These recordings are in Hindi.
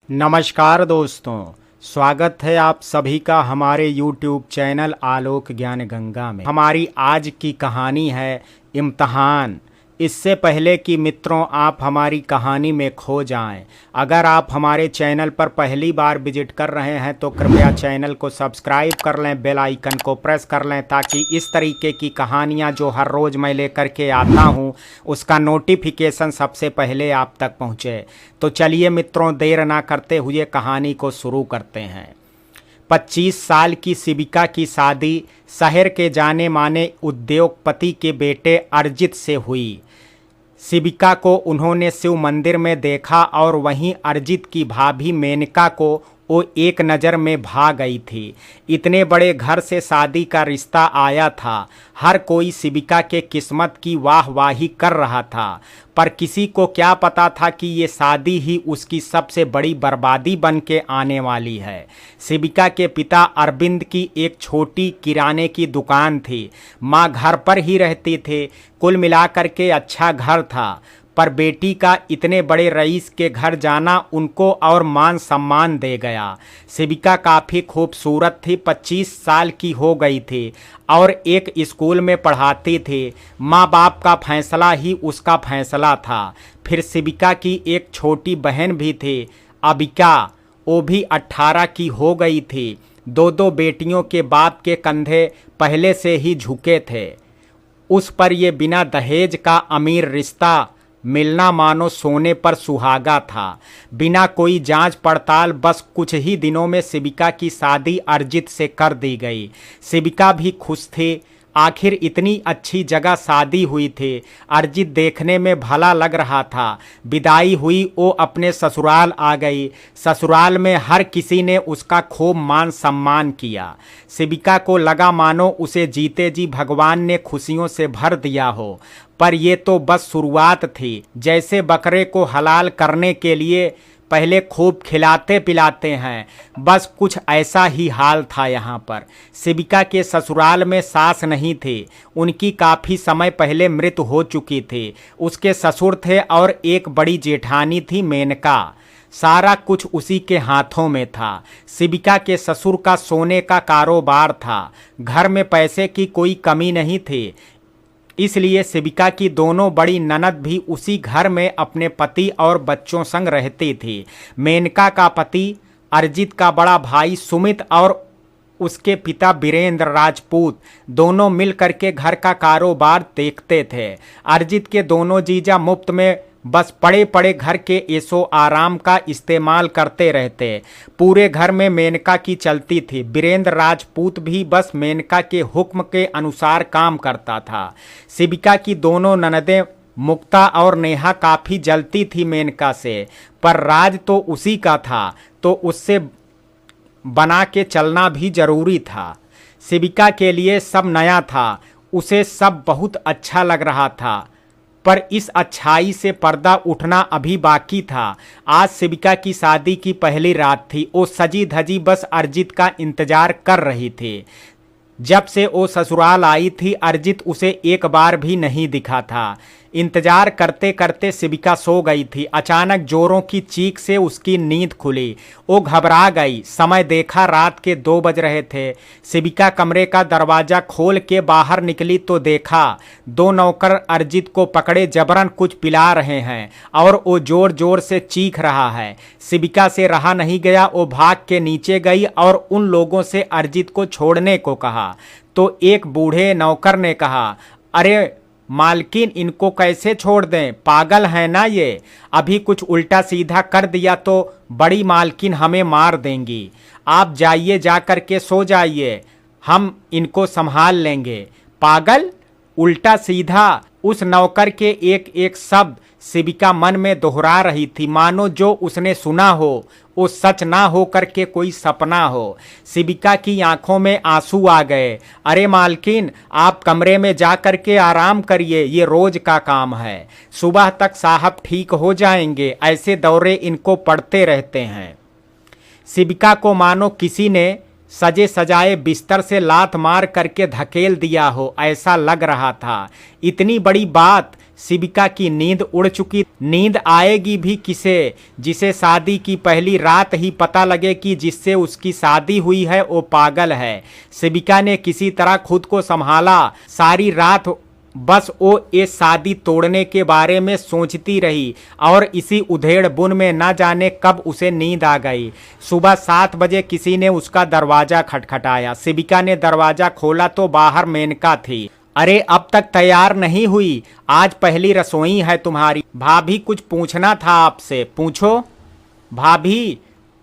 नमस्कार दोस्तों, स्वागत है आप सभी का हमारे YouTube चैनल आलोक ज्ञान गंगा में। हमारी आज की कहानी है इम्तहान। इससे पहले कि मित्रों आप हमारी कहानी में खो जाएं, अगर आप हमारे चैनल पर पहली बार विजिट कर रहे हैं तो कृपया चैनल को सब्सक्राइब कर लें, बेल आइकन को प्रेस कर लें ताकि इस तरीके की कहानियां जो हर रोज़ मैं लेकर के आता हूं उसका नोटिफिकेशन सबसे पहले आप तक पहुंचे। तो चलिए मित्रों, देर ना करते हुए कहानी को शुरू करते हैं। 25 साल की शिविका की शादी शहर के जाने माने उद्योगपति के बेटे अर्जित से हुई। शिविका को उन्होंने शिव मंदिर में देखा और वहीं अर्जित की भाभी मेनका को वो एक नज़र में भा गई थी। इतने बड़े घर से शादी का रिश्ता आया था। हर कोई शिविका के किस्मत की वाहवाही कर रहा था, पर किसी को क्या पता था कि ये शादी ही उसकी सबसे बड़ी बर्बादी बन के आने वाली है। शिविका के पिता अरविंद की एक छोटी किराने की दुकान थी। माँ घर पर ही रहती थे। कुल मिलाकर के अच्छा घर था, पर बेटी का इतने बड़े रईस के घर जाना उनको और मान सम्मान दे गया। शिविका काफ़ी खूबसूरत थी, 25 साल की हो गई थी और एक स्कूल में पढ़ाती थी। माँ बाप का फैसला ही उसका फैसला था। फिर शिविका की एक छोटी बहन भी थी, अबिका। वो भी 18 की हो गई थी। दो बेटियों के बाप के कंधे पहले से ही झुके थे। उस पर ये बिना दहेज का अमीर रिश्ता मिलना मानो सोने पर सुहागा था। बिना कोई जांच पड़ताल बस कुछ ही दिनों में शिविका की शादी अर्जित से कर दी गई। शिविका भी खुश थी। आखिर इतनी अच्छी जगह शादी हुई थी। अर्जित देखने में भला लग रहा था। विदाई हुई, वो अपने ससुराल आ गई। ससुराल में हर किसी ने उसका खूब मान सम्मान किया। शिविका को लगा मानो उसे जीते जी भगवान ने खुशियों से भर दिया हो, पर ये तो बस शुरुआत थी। जैसे बकरे को हलाल करने के लिए पहले खूब खिलाते पिलाते हैं, बस कुछ ऐसा ही हाल था यहाँ पर। शिविका के ससुराल में सास नहीं थी। उनकी काफ़ी समय पहले मृत्यु हो चुकी थी। उसके ससुर थे और एक बड़ी जेठानी थी, मेनका। सारा कुछ उसी के हाथों में था। शिविका के ससुर का सोने का कारोबार था। घर में पैसे की कोई कमी नहीं थी, इसलिए शिविका की दोनों बड़ी ननद भी उसी घर में अपने पति और बच्चों संग रहती थी। मेनका का पति अर्जित का बड़ा भाई सुमित और उसके पिता वीरेंद्र राजपूत दोनों मिल करके घर का कारोबार देखते थे। अर्जित के दोनों जीजा मुफ्त में बस पड़े पड़े घर के ऐशो आराम का इस्तेमाल करते रहते। पूरे घर में मेनका की चलती थी। वीरेंद्र राजपूत भी बस मेनका के हुक्म के अनुसार काम करता था। शिविका की दोनों ननदें मुक्ता और नेहा काफ़ी जलती थी मेनका से, पर राज तो उसी का था, तो उससे बना के चलना भी जरूरी था। शिविका के लिए सब नया था। उसे सब बहुत अच्छा लग रहा था, पर इस अच्छाई से पर्दा उठना अभी बाकी था। आज शिविका की शादी की पहली रात थी। वो सजी धजी बस अर्जित का इंतजार कर रही थी। जब से वो ससुराल आई थी अर्जित उसे एक बार भी नहीं दिखा था। इंतजार करते करते शिविका सो गई थी। अचानक जोरों की चीख से उसकी नींद खुली। वो घबरा गई। समय देखा रात के 2 बज रहे थे। शिविका कमरे का दरवाज़ा खोल के बाहर निकली तो देखा 2 नौकर अर्जित को पकड़े जबरन कुछ पिला रहे हैं और वो जोर जोर से चीख रहा है। शिविका से रहा नहीं गया। वो भाग के नीचे गई और उन लोगों से अर्जित को छोड़ने को कहा, तो एक बूढ़े नौकर ने कहा, अरे मालकिन, इनको कैसे छोड़ दें? पागल है ना ये? अभी कुछ उल्टा सीधा कर दिया तो बड़ी मालकिन हमें मार देंगी। आप जाइए, जा कर के सो जाइए, हम इनको संभाल लेंगे। पागल? उल्टा सीधा? उस नौकर के एक एक शब्द शिविका मन में दोहरा रही थी, मानो जो उसने सुना हो वो सच ना हो करके कोई सपना हो। शिविका की आंखों में आंसू आ गए। अरे मालकिन, आप कमरे में जा कर के आराम करिए, ये रोज का काम है। सुबह तक साहब ठीक हो जाएंगे। ऐसे दौरे इनको पड़ते रहते हैं। शिविका को मानो किसी ने सजे सजाए बिस्तर से लात मार करके धकेल दिया हो, ऐसा लग रहा था। इतनी बड़ी बात, शिविका की नींद उड़ चुकी। नींद आएगी भी किसे जिसे शादी की पहली रात ही पता लगे कि जिससे उसकी शादी हुई है वो पागल है। शिविका ने किसी तरह खुद को संभाला। सारी रात बस वो ये शादी तोड़ने के बारे में सोचती रही और इसी उधेड़ बुन में न जाने कब उसे नींद आ गई। सुबह 7 बजे किसी ने उसका दरवाजा खटखटाया। शिविका ने दरवाजा खोला तो बाहर मेनका थी। अरे अब तक तैयार नहीं हुई? आज पहली रसोई है तुम्हारी। भाभी कुछ पूछना था आपसे। पूछो। भाभी,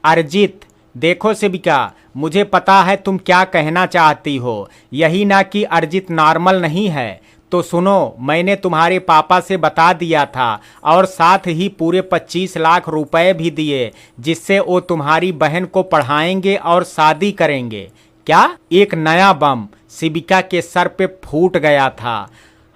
अर्जित। देखो शिविका, मुझे पता है तुम क्या कहना चाहती हो, यही ना कि अर्जित नॉर्मल नहीं है। तो सुनो, मैंने तुम्हारे पापा से बता दिया था और साथ ही पूरे 25 लाख रुपए भी दिए, जिससे वो तुम्हारी बहन को पढ़ाएंगे और शादी करेंगे। क्या? एक नया बम शिविका के सर पे फूट गया था।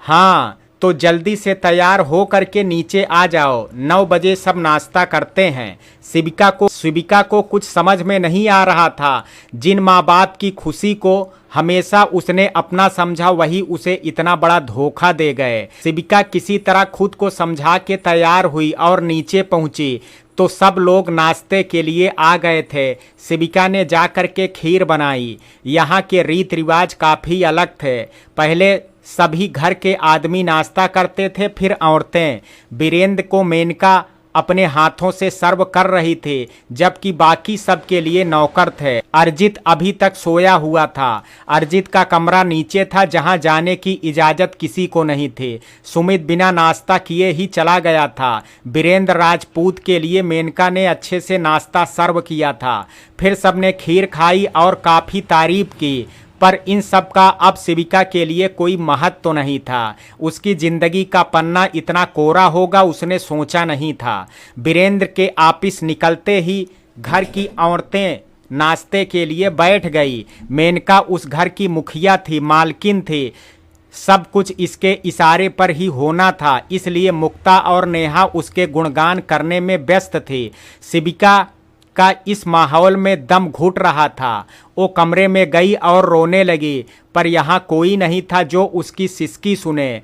हाँ, तो जल्दी से तैयार हो करके नीचे आ जाओ, 9 बजे सब नाश्ता करते हैं। शिविका को कुछ समझ में नहीं आ रहा था। जिन माँ बाप की खुशी को हमेशा उसने अपना समझा, वही उसे इतना बड़ा धोखा दे गए। शिविका किसी तरह खुद को समझा के तैयार हुई और नीचे पहुंची तो सब लोग नाश्ते के लिए आ गए थे। शिविका ने जाकर के खीर बनाई। यहाँ के रीत रिवाज काफ़ी अलग थे। पहले सभी घर के आदमी नाश्ता करते थे, फिर औरतें। वीरेंद्र को मेनका अपने हाथों से सर्व कर रही थी, जबकि बाकी सब के लिए नौकर थे। अर्जित अभी तक सोया हुआ था। अर्जित का कमरा नीचे था, जहां जाने की इजाजत किसी को नहीं थी। सुमित बिना नाश्ता किए ही चला गया था। वीरेंद्र राजपूत के लिए मेनका ने अच्छे से नाश्ता सर्व किया था। फिर सबने खीर खाई और काफ़ी तारीफ की, पर इन सब का अब शिविका के लिए कोई महत्व तो नहीं था। उसकी जिंदगी का पन्ना इतना कोरा होगा उसने सोचा नहीं था। वीरेंद्र के ऑफिस निकलते ही घर की औरतें नाश्ते के लिए बैठ गई। मेनका उस घर की मुखिया थी, मालकिन थी। सब कुछ इसके इशारे पर ही होना था, इसलिए मुक्ता और नेहा उसके गुणगान करने में व्यस्त थी। शिविका का इस माहौल में दम घुट रहा था। वो कमरे में गई और रोने लगी, पर यहाँ कोई नहीं था जो उसकी सिसकी सुने।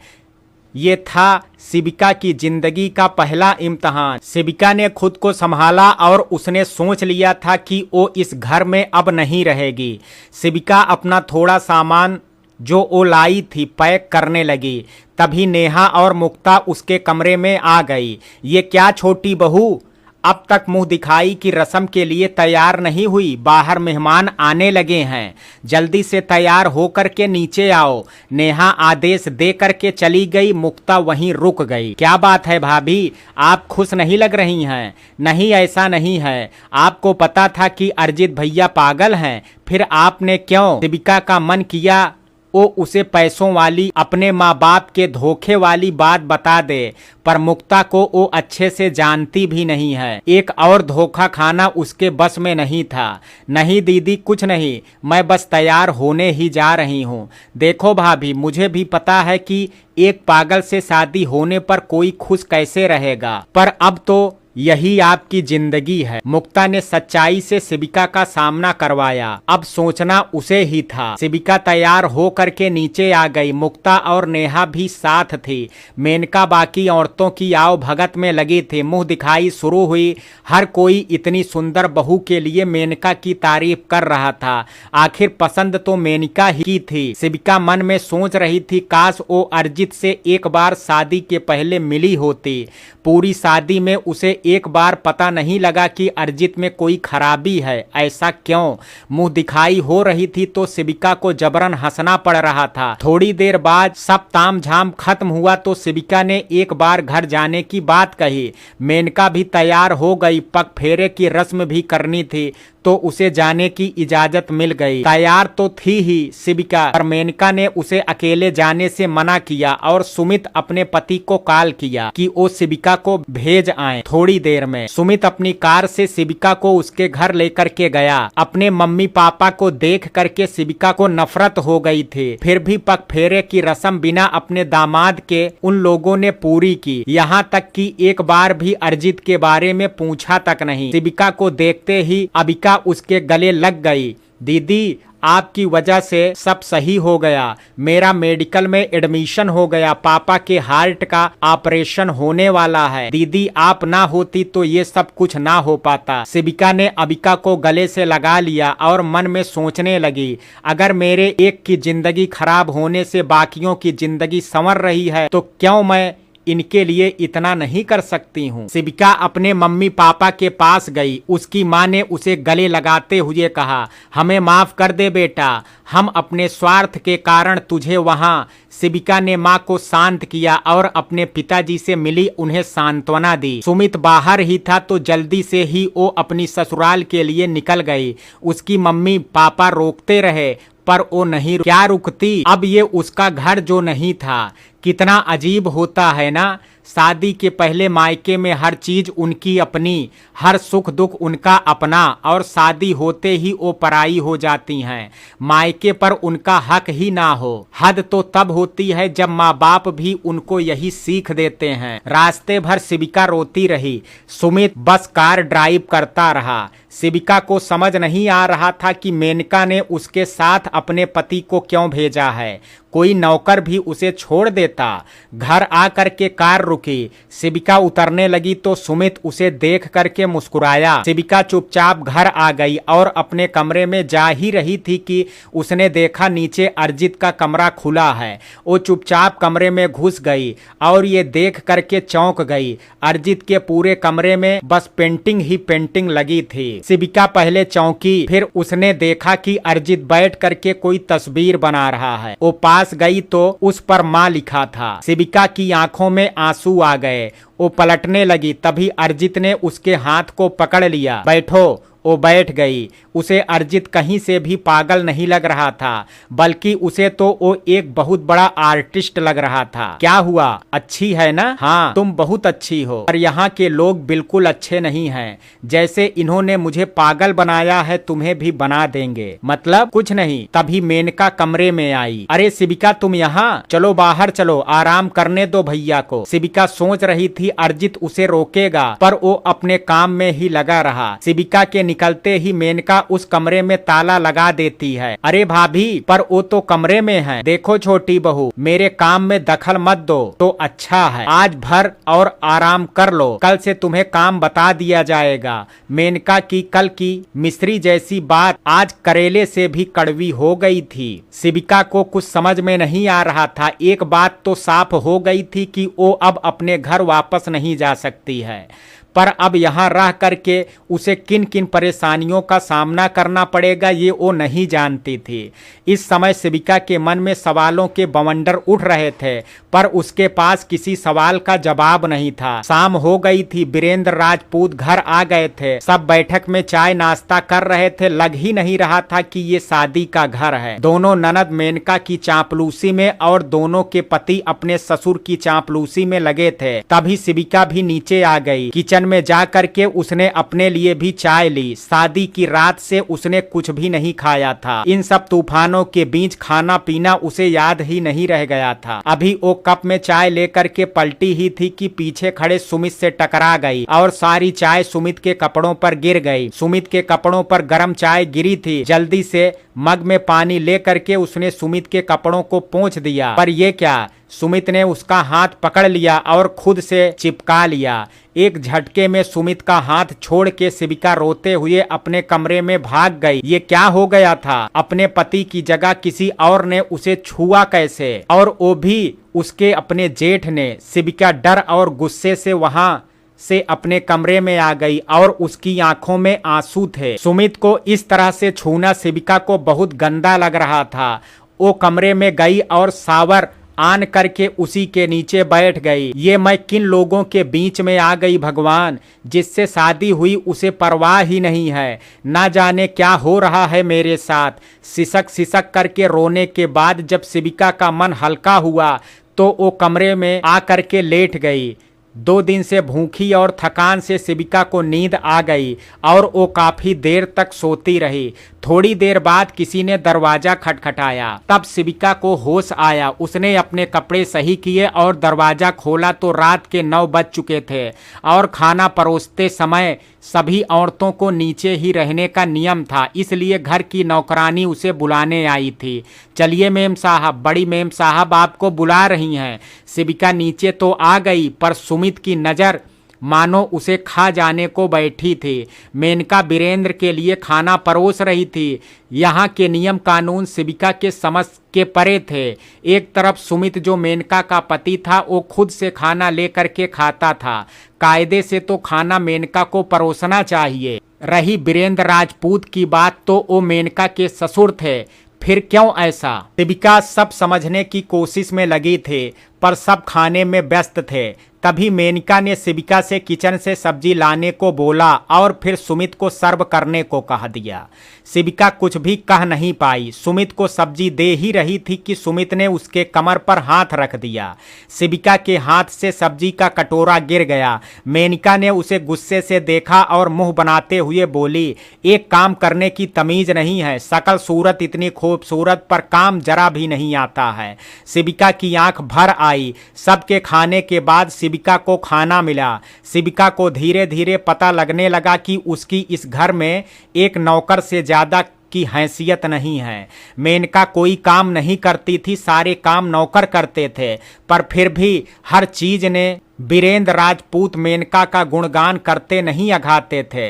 ये था शिविका की जिंदगी का पहला इम्तहान। शिविका ने खुद को संभाला और उसने सोच लिया था कि वो इस घर में अब नहीं रहेगी। शिविका अपना थोड़ा सामान जो वो लाई थी पैक करने लगी। तभी नेहा और मुक्ता उसके कमरे में आ गई। ये क्या छोटी बहू, अब तक मुंह दिखाई की रस्म के लिए तैयार नहीं हुई? बाहर मेहमान आने लगे हैं, जल्दी से तैयार होकर के नीचे आओ। नेहा आदेश दे करके चली गई। मुक्ता वहीं रुक गई। क्या बात है भाभी, आप खुश नहीं लग रही हैं? नहीं, ऐसा नहीं है। आपको पता था कि अर्जित भैया पागल हैं, फिर आपने क्यों? शिविका का मन किया वो उसे पैसों वाली, अपने माँ बाप के धोखे वाली बात बता दे, पर मुक्ता को वो अच्छे से जानती भी नहीं है। एक और धोखा खाना उसके बस में नहीं था। नहीं दीदी, कुछ नहीं, मैं बस तैयार होने ही जा रही हूँ। देखो भाभी, मुझे भी पता है कि एक पागल से शादी होने पर कोई खुश कैसे रहेगा, पर अब तो यही आपकी जिंदगी है। मुक्ता ने सच्चाई से शिविका का सामना करवाया। अब सोचना उसे ही था। शिविका तैयार हो करके नीचे आ गई। मुक्ता और नेहा भी साथ थी। मेनका बाकी औरतों की आओ भगत में लगी थी। मुंह दिखाई शुरू हुई। हर कोई इतनी सुंदर बहू के लिए मेनका की तारीफ कर रहा था। आखिर पसंद तो मेनका ही थी। शिविका मन में सोच रही थी, काश वो अर्जित से एक बार शादी के पहले मिली होती। पूरी शादी में उसे एक बार पता नहीं लगा कि अर्जित में कोई खराबी है। ऐसा क्यों? मुंह दिखाई हो रही थी तो शिविका को जबरन हंसना पड़ रहा था। थोड़ी देर बाद सब ताम झाम खत्म हुआ तो शिविका ने एक बार घर जाने की बात कही। मेनका भी तैयार हो गई। पग फेरे की रस्म भी करनी थी तो उसे जाने की इजाजत मिल गई। तैयार तो थी ही शिविका, पर मेनका ने उसे अकेले जाने से मना किया और सुमित अपने पति को कॉल किया कि वो शिविका को भेज आए। थोड़ी देर में सुमित अपनी कार से शिविका को उसके घर लेकर के गया। अपने मम्मी पापा को देख करके शिविका को नफरत हो गई थी, फिर भी पग फेरे की रस्म बिना अपने दामाद के उन लोगों ने पूरी की। यहाँ तक कि एक बार भी अर्जित के बारे में पूछा तक नहीं। शिविका को देखते ही अबिका उसके गले लग गई। दीदी, आपकी वजह से सब सही हो गया, मेरा मेडिकल में एडमिशन हो गया, पापा के हार्ट का ऑपरेशन होने वाला है। दीदी, आप ना होती तो ये सब कुछ ना हो पाता। शिविका ने अबिका को गले से लगा लिया और मन में सोचने लगी, अगर मेरे एक की जिंदगी खराब होने से बाकियों की जिंदगी संवर रही है तो क्यों मैं इनके लिए इतना नहीं कर सकती हूँ। शिविका अपने मम्मी पापा के पास गई। उसकी माँ ने उसे गले लगाते हुए कहा, हमें माफ कर दे बेटा, हम अपने स्वार्थ के कारण तुझे वहाँ। शिविका ने माँ को शांत किया और अपने पिताजी से मिली, उन्हें सांत्वना दी। सुमित बाहर ही था तो जल्दी से ही वो अपनी ससुराल के लिए निकल गई। उसकी मम्मी पापा रोकते रहे पर वो नहीं, क्या रुकती। अब ये उसका घर जो नहीं था। कितना अजीब होता है ना, शादी के पहले मायके में हर चीज उनकी अपनी, हर सुख दुख उनका अपना, और शादी होते ही वो पराई हो जाती हैं। मायके पर उनका हक ही ना हो। हद तो तब होती है जब माँ बाप भी उनको यही सीख देते हैं। रास्ते भर शिविका रोती रही। सुमित बस कार ड्राइव करता रहा। शिविका को समझ नहीं आ रहा था कि मेनका ने उसके साथ अपने पति को क्यों भेजा है। कोई नौकर भी उसे छोड़ देता। घर आकर के कार रुकी। शिविका उतरने लगी तो सुमित उसे देख करके मुस्कुराया। शिविका चुपचाप घर आ गई और अपने कमरे में जा ही रही थी कि उसने देखा नीचे अर्जित का कमरा खुला है। वो चुपचाप कमरे में घुस गई और ये देख करके चौंक गई। अर्जित के पूरे कमरे में बस पेंटिंग ही पेंटिंग लगी थी। शिविका पहले चौंकी, फिर उसने देखा कि अर्जित बैठ करके कोई तस्वीर बना रहा है। वो पास गई तो उस पर माँ लिखा था। शिविका की आंखों में आंसू आ गए। वो पलटने लगी, तभी अर्जित ने उसके हाथ को पकड़ लिया। बैठो। वो बैठ गई। उसे अर्जित कहीं से भी पागल नहीं लग रहा था, बल्कि उसे तो वो एक बहुत बड़ा आर्टिस्ट लग रहा था। क्या हुआ, अच्छी है ना? हाँ, तुम बहुत अच्छी हो, पर यहाँ के लोग बिल्कुल अच्छे नहीं हैं। जैसे इन्होंने मुझे पागल बनाया है, तुम्हें भी बना देंगे। मतलब कुछ नहीं। तभी मेनका कमरे में आई। अरे शिविका, तुम यहाँ, चलो बाहर चलो, आराम करने दो भैया को। शिविका सोच रही थी अर्जित उसे रोकेगा, पर वो अपने काम में ही लगा रहा। शिविका के निकलते ही मेनका उस कमरे में ताला लगा देती है। अरे भाभी, पर वो तो कमरे में है। देखो छोटी बहू, मेरे काम में दखल मत दो तो अच्छा है। आज भर और आराम कर लो, कल से तुम्हें काम बता दिया जाएगा। मेनका की कल की मिस्री जैसी बात आज करेले से भी कड़वी हो गई थी। शिविका को कुछ समझ में नहीं आ रहा था। एक बात तो साफ हो गई थी कि वो अब अपने घर वापस नहीं जा सकती है, पर अब यहाँ रह करके उसे किन किन परेशानियों का सामना करना पड़ेगा ये वो नहीं जानती थी। इस समय शिविका के मन में सवालों के बवंडर उठ रहे थे, पर उसके पास किसी सवाल का जवाब नहीं था। शाम हो गई थी। वीरेंद्र राजपूत घर आ गए थे। सब बैठक में चाय नाश्ता कर रहे थे। लग ही नहीं रहा था कि ये शादी का घर है। दोनों ननद मेनका की चापलूसी में और दोनों के पति अपने ससुर की चापलूसी में लगे थे। तभी शिविका भी नीचे आ गई। किचन में जा करके उसने अपने लिए भी चाय ली। शादी की रात से उसने कुछ भी नहीं खाया था। इन सब तूफानों के बीच खाना पीना उसे याद ही नहीं रह गया था। अभी वो कप में चाय लेकर के पलटी ही थी कि पीछे खड़े सुमित से टकरा गई और सारी चाय सुमित के कपड़ों पर गिर गई। सुमित के कपड़ों पर गर्म चाय गिरी थी। जल्दी से मग में पानी ले करके उसने सुमित के कपड़ों को पोंछ दिया, पर ये क्या, सुमित ने उसका हाथ पकड़ लिया और खुद से चिपका लिया। एक झटके में सुमित का हाथ छोड़ के शिविका रोते हुए अपने कमरे में भाग गई। ये क्या हो गया था? अपने पति की जगह किसी और ने उसे छुआ कैसे, और वो भी उसके अपने जेठ ने। शिविका डर और गुस्से से वहां से अपने कमरे में आ गई और उसकी आंखों में आंसू थे। सुमित को इस तरह से छूना शिविका को बहुत गंदा लग रहा था। वो कमरे में गई और शावर आन करके उसी के नीचे बैठ गई। ये मैं किन लोगों के बीच में आ गई भगवान, जिससे शादी हुई उसे परवाह ही नहीं है। ना जाने क्या हो रहा है मेरे साथ। सिसक सिसक करके रोने के बाद जब शिविका का मन हल्का हुआ तो वो कमरे में आ करके लेट गई। 2 दिन से भूखी और थकान से शिविका को नींद आ गई और वो काफी देर तक सोती रही। थोड़ी देर बाद किसी ने दरवाजा खटखटाया। तब शिविका को होश आया। उसने अपने कपड़े सही किए और दरवाजा खोला तो रात के 9 बज चुके थे और खाना परोसते समय सभी औरतों को नीचे ही रहने का नियम था, इसलिए घर की नौकरानी उसे बुलाने आई थी। चलिए मेम साहब, बड़ी मेम साहब आपको बुला रही हैं। शिविका नीचे तो आ गई, पर सुमित की नज़र मानो उसे खा जाने को बैठी थी। मेनका वीरेंद्र के लिए खाना परोस रही थी। यहाँ के नियम कानून शिविका के समझ के परे थे। एक तरफ सुमित जो मेनका का पति था, वो खुद से खाना लेकर के खाता था। कायदे से तो खाना मेनका को परोसना चाहिए। रही वीरेंद्र राजपूत की बात, तो वो मेनका के ससुर थे, फिर क्यों ऐसा? शिविका सब समझने की कोशिश में लगी थी, पर सब खाने में व्यस्त थे। तभी मेनका ने शिविका से किचन से सब्जी लाने को बोला और फिर सुमित को सर्व करने को कह दिया। शिविका कुछ भी कह नहीं पाई। सुमित को सब्जी दे ही रही थी कि सुमित ने उसके कमर पर हाथ रख दिया। शिविका के हाथ से सब्जी का कटोरा गिर गया। मेनका ने उसे गुस्से से देखा और मुंह बनाते हुए बोली, एक काम करने की तमीज नहीं है, शकल सूरत इतनी खूबसूरत पर काम जरा भी नहीं आता है। शिविका की आंख भर आई। सबके खाने के बाद शिविका को खाना मिला। शिविका को धीरे धीरे पता लगने लगा कि उसकी इस घर में एक नौकर से ज्यादा की हैसियत नहीं है। मेनका कोई काम नहीं करती थी, सारे काम नौकर करते थे, पर फिर भी हर चीज ने वीरेंद्र राजपूत मेनका का गुणगान करते नहीं अघाते थे।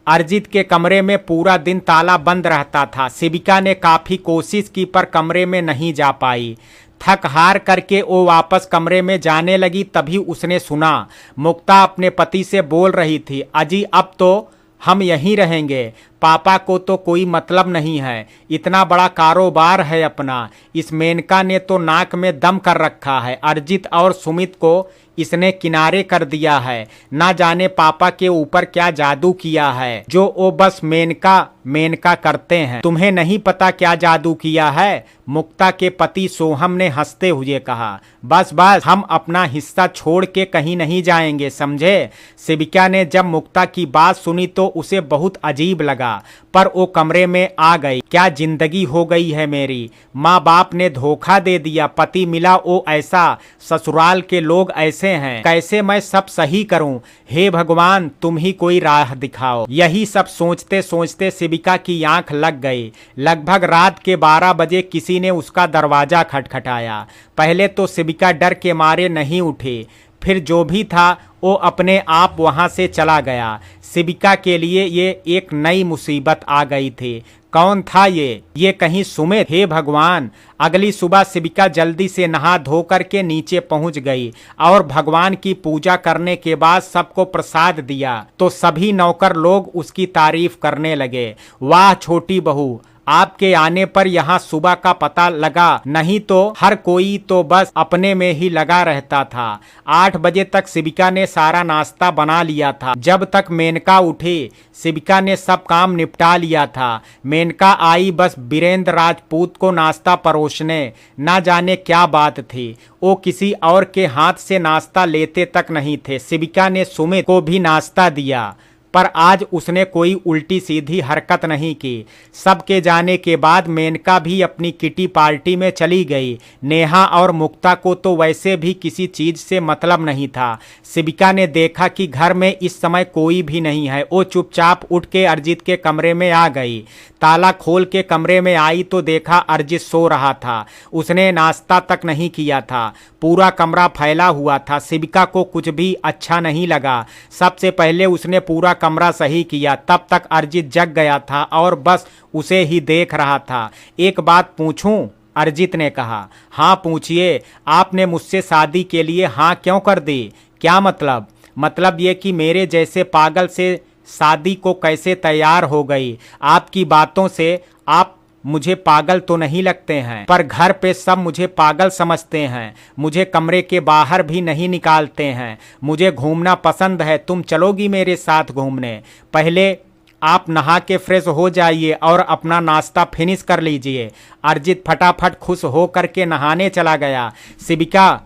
अर्जित के कमरे में पूरा दिन ताला बंद रहता था। शिविका ने काफी कोशिश की पर कमरे में नहीं जा पाई। थक हार करके वो वापस कमरे में जाने लगी, तभी उसने सुना मुक्ता अपने पति से बोल रही थी, अजी अब तो हम यहीं रहेंगे, पापा को तो कोई मतलब नहीं है, इतना बड़ा कारोबार है अपना। इस मेनका ने तो नाक में दम कर रखा है। अर्जित और सुमित को इसने किनारे कर दिया है। ना जाने पापा के ऊपर क्या जादू किया है जो वो बस मेनका मेनका करते हैं। तुम्हें नहीं पता क्या जादू किया है? मुक्ता के पति सोहम ने हंसते हुए कहा। बस बस, हम अपना हिस्सा छोड़ के कहीं नहीं जाएंगे, समझे? शिविका ने जब मुक्ता की बात सुनी तो उसे बहुत अजीब लगा, पर वो कमरे में आ गई। क्या जिंदगी हो गई है मेरी। माँ बाप ने धोखा दे दिया, पति मिला वो ऐसा, ससुराल के लोग ऐसे हैं, कैसे मैं सब सही करूं? हे भगवान, तुम ही कोई राह दिखाओ। यही सब सोचते सोचते शिविका की आंख लग गई। लगभग रात के 12 बजे किसी ने उसका दरवाजा खटखटाया। पहले तो शिविका डर के मारे नहीं उठी, फिर जो भी था वो अपने आप वहां से चला गया। शिविका के लिए ये एक नई मुसीबत आ गई थी। कौन था ये कहीं सुमित? हे भगवान! अगली सुबह शिविका जल्दी से नहा धो करके नीचे पहुंच गई और भगवान की पूजा करने के बाद सबको प्रसाद दिया तो सभी नौकर लोग उसकी तारीफ करने लगे। वाह छोटी बहू, आपके आने पर यहाँ सुबह का पता लगा, नहीं तो हर कोई तो बस अपने में ही लगा रहता था। 8 बजे तक शिविका ने सारा नाश्ता बना लिया था। जब तक मेनका उठी, शिविका ने सब काम निपटा लिया था। मेनका आई बस वीरेंद्र राजपूत को नाश्ता परोसने। ना जाने क्या बात थी, वो किसी और के हाथ से नाश्ता लेते तक नहीं थे। शिविका ने सुमित को भी नाश्ता दिया, पर आज उसने कोई उल्टी सीधी हरकत नहीं की। सबके जाने के बाद मेनका भी अपनी किटी पार्टी में चली गई। नेहा और मुक्ता को तो वैसे भी किसी चीज से मतलब नहीं था। शिविका ने देखा कि घर में इस समय कोई भी नहीं है। वो चुपचाप उठ के अर्जित के कमरे में आ गई। ताला खोल के कमरे में आई तो देखा अर्जित सो रहा था। उसने नाश्ता तक नहीं किया था। पूरा कमरा फैला हुआ था। शिविका को कुछ भी अच्छा नहीं लगा। सबसे पहले उसने पूरा कमरा सही किया, तब तक अर्जित जग गया था और बस उसे ही देख रहा था। एक बात पूछूं? अर्जित ने कहा। हाँ पूछिए। आपने मुझसे शादी के लिए हाँ क्यों कर दी? क्या मतलब? मतलब ये कि मेरे जैसे पागल से शादी को कैसे तैयार हो गई? आपकी बातों से आप मुझे पागल तो नहीं लगते हैं, पर घर पे सब मुझे पागल समझते हैं। मुझे कमरे के बाहर भी नहीं निकालते हैं। मुझे घूमना पसंद है। तुम चलोगी मेरे साथ घूमने? पहले आप नहा के फ्रेश हो जाइए और अपना नाश्ता फिनिश कर लीजिए। अर्जित फटाफट खुश हो करके नहाने चला गया। शिविका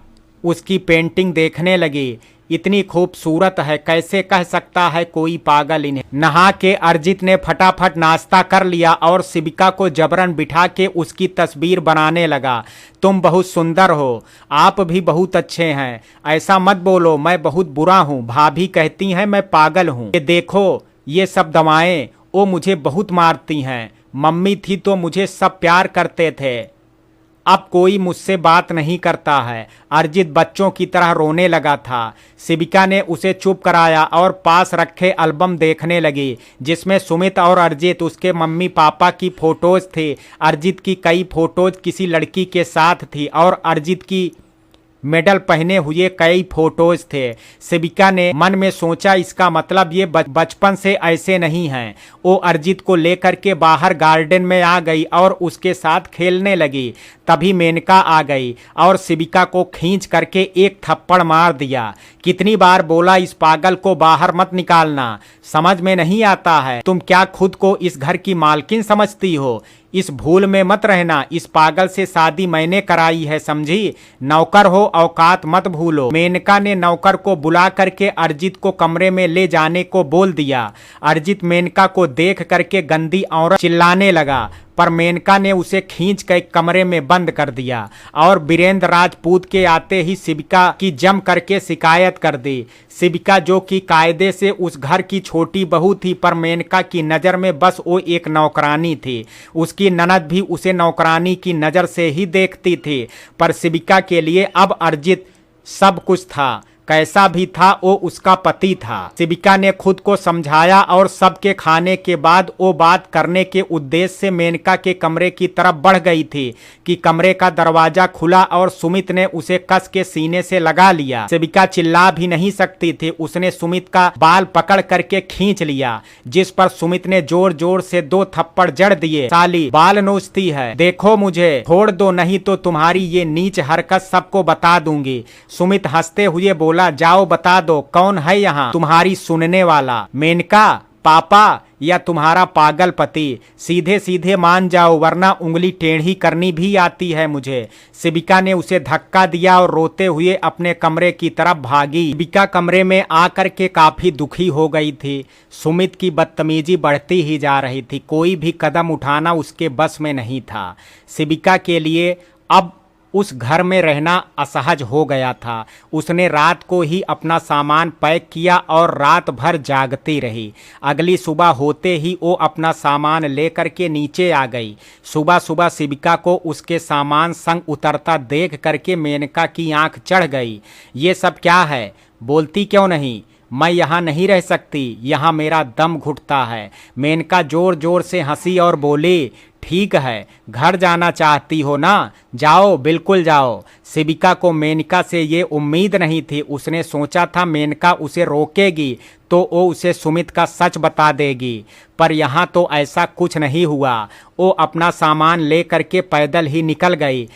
उसकी पेंटिंग देखने लगी। इतनी खूबसूरत है, कैसे कह सकता है कोई पागल इन्हें। नहा के अरिजीत ने फटाफट नाश्ता कर लिया और शिविका को जबरन बिठा के उसकी तस्वीर बनाने लगा। तुम बहुत सुंदर हो, आप भी बहुत अच्छे हैं, ऐसा मत बोलो, मैं बहुत बुरा हूँ। भाभी कहती हैं मैं पागल हूँ। ये देखो ये सब दवाएं, वो मुझे बहुत मारती हैं। मम्मी थी तो मुझे सब प्यार करते थे, अब कोई मुझसे बात नहीं करता है। अरिजीत बच्चों की तरह रोने लगा था। शिविका ने उसे चुप कराया और पास रखे एल्बम देखने लगी, जिसमें सुमित और अरिजीत, उसके मम्मी पापा की फोटोज थी। अरिजीत की कई फोटोज किसी लड़की के साथ थी और अरिजीत की मेडल पहने हुए कई फोटोज थे। शिविका ने मन में सोचा, इसका मतलब ये बचपन से ऐसे नहीं हैं। वो अरिजीत को लेकर के बाहर गार्डन में आ गई और उसके साथ खेलने लगी। तभी मेनका आ गई और शिविका को खींच करके एक थप्पड़ मार दिया। कितनी बार बोला इस पागल को बाहर मत निकालना, समझ में नहीं आता है। तुम क्या खुद को इस घर की मालकिन समझती हो? इस भूल में मत रहना, इस पागल से शादी मैंने कराई है, समझी? नौकर हो, औकात मत भूलो। मेनका ने नौकर को बुला करके अरिजीत को कमरे में ले जाने को बोल दिया। अरिजीत मेनका को देख करके गंदी औरत चिल्लाने लगा, पर मेनका ने उसे खींच कर कमरे में बंद कर दिया और वीरेंद्र राजपूत के आते ही शिविका की जम करके शिकायत कर दी। शिविका जो कि कायदे से उस घर की छोटी बहू थी, पर मेनका की नज़र में बस वो एक नौकरानी थी। उसकी ननद भी उसे नौकरानी की नज़र से ही देखती थी, पर शिविका के लिए अब अरिजीत सब कुछ था। कैसा भी था, वो उसका पति था। शिविका ने खुद को समझाया और सबके खाने के बाद वो बात करने के उद्देश्य से मेनका के कमरे की तरफ बढ़ गई थी कि कमरे का दरवाजा खुला और सुमित ने उसे कस के सीने से लगा लिया। शिविका चिल्ला भी नहीं सकती थी। उसने सुमित का बाल पकड़ करके खींच लिया, जिस पर सुमित ने जोर जोर से 2 थप्पड़ जड़ दिए। साली बाल नोचती है, देखो मुझे, छोड़ दो नहीं तो तुम्हारी ये नीच हरकत सबको बता दूंगी। सुमित हंसते हुए बोला, जाओ बता दो कौन है यहाँ तुम्हारी सुनने वाला, मेनका, पापा या तुम्हारा पागल पति? सीधे सीधे मान जाओ वरना उंगली टेढ़ी करनी भी आती है मुझे। शिविका ने उसे धक्का दिया और रोते हुए अपने कमरे की तरफ भागी। शिविका कमरे में आकर के काफी दुखी हो गई थी। सुमित की बदतमीजी बढ़ती ही जा रही थी, कोई भी कदम उठाना उसके बस में नहीं था। शिविका के लिए अब उस घर में रहना असहज हो गया था। उसने रात को ही अपना सामान पैक किया और रात भर जागती रही। अगली सुबह होते ही वो अपना सामान लेकर के नीचे आ गई। सुबह सुबह शिविका को उसके सामान संग उतरता देख करके मेनका की आंख चढ़ गई। ये सब क्या है, बोलती क्यों नहीं? मैं यहाँ नहीं रह सकती, यहाँ मेरा दम घुटता है। मेनका जोर जोर से हंसी और बोली, ठीक है, घर जाना चाहती हो ना, जाओ, बिल्कुल जाओ। शिविका को मेनका से ये उम्मीद नहीं थी। उसने सोचा था मेनका उसे रोकेगी तो वो उसे सुमित का सच बता देगी, पर यहाँ तो ऐसा कुछ नहीं हुआ। वो अपना सामान ले करके पैदल ही निकल गई।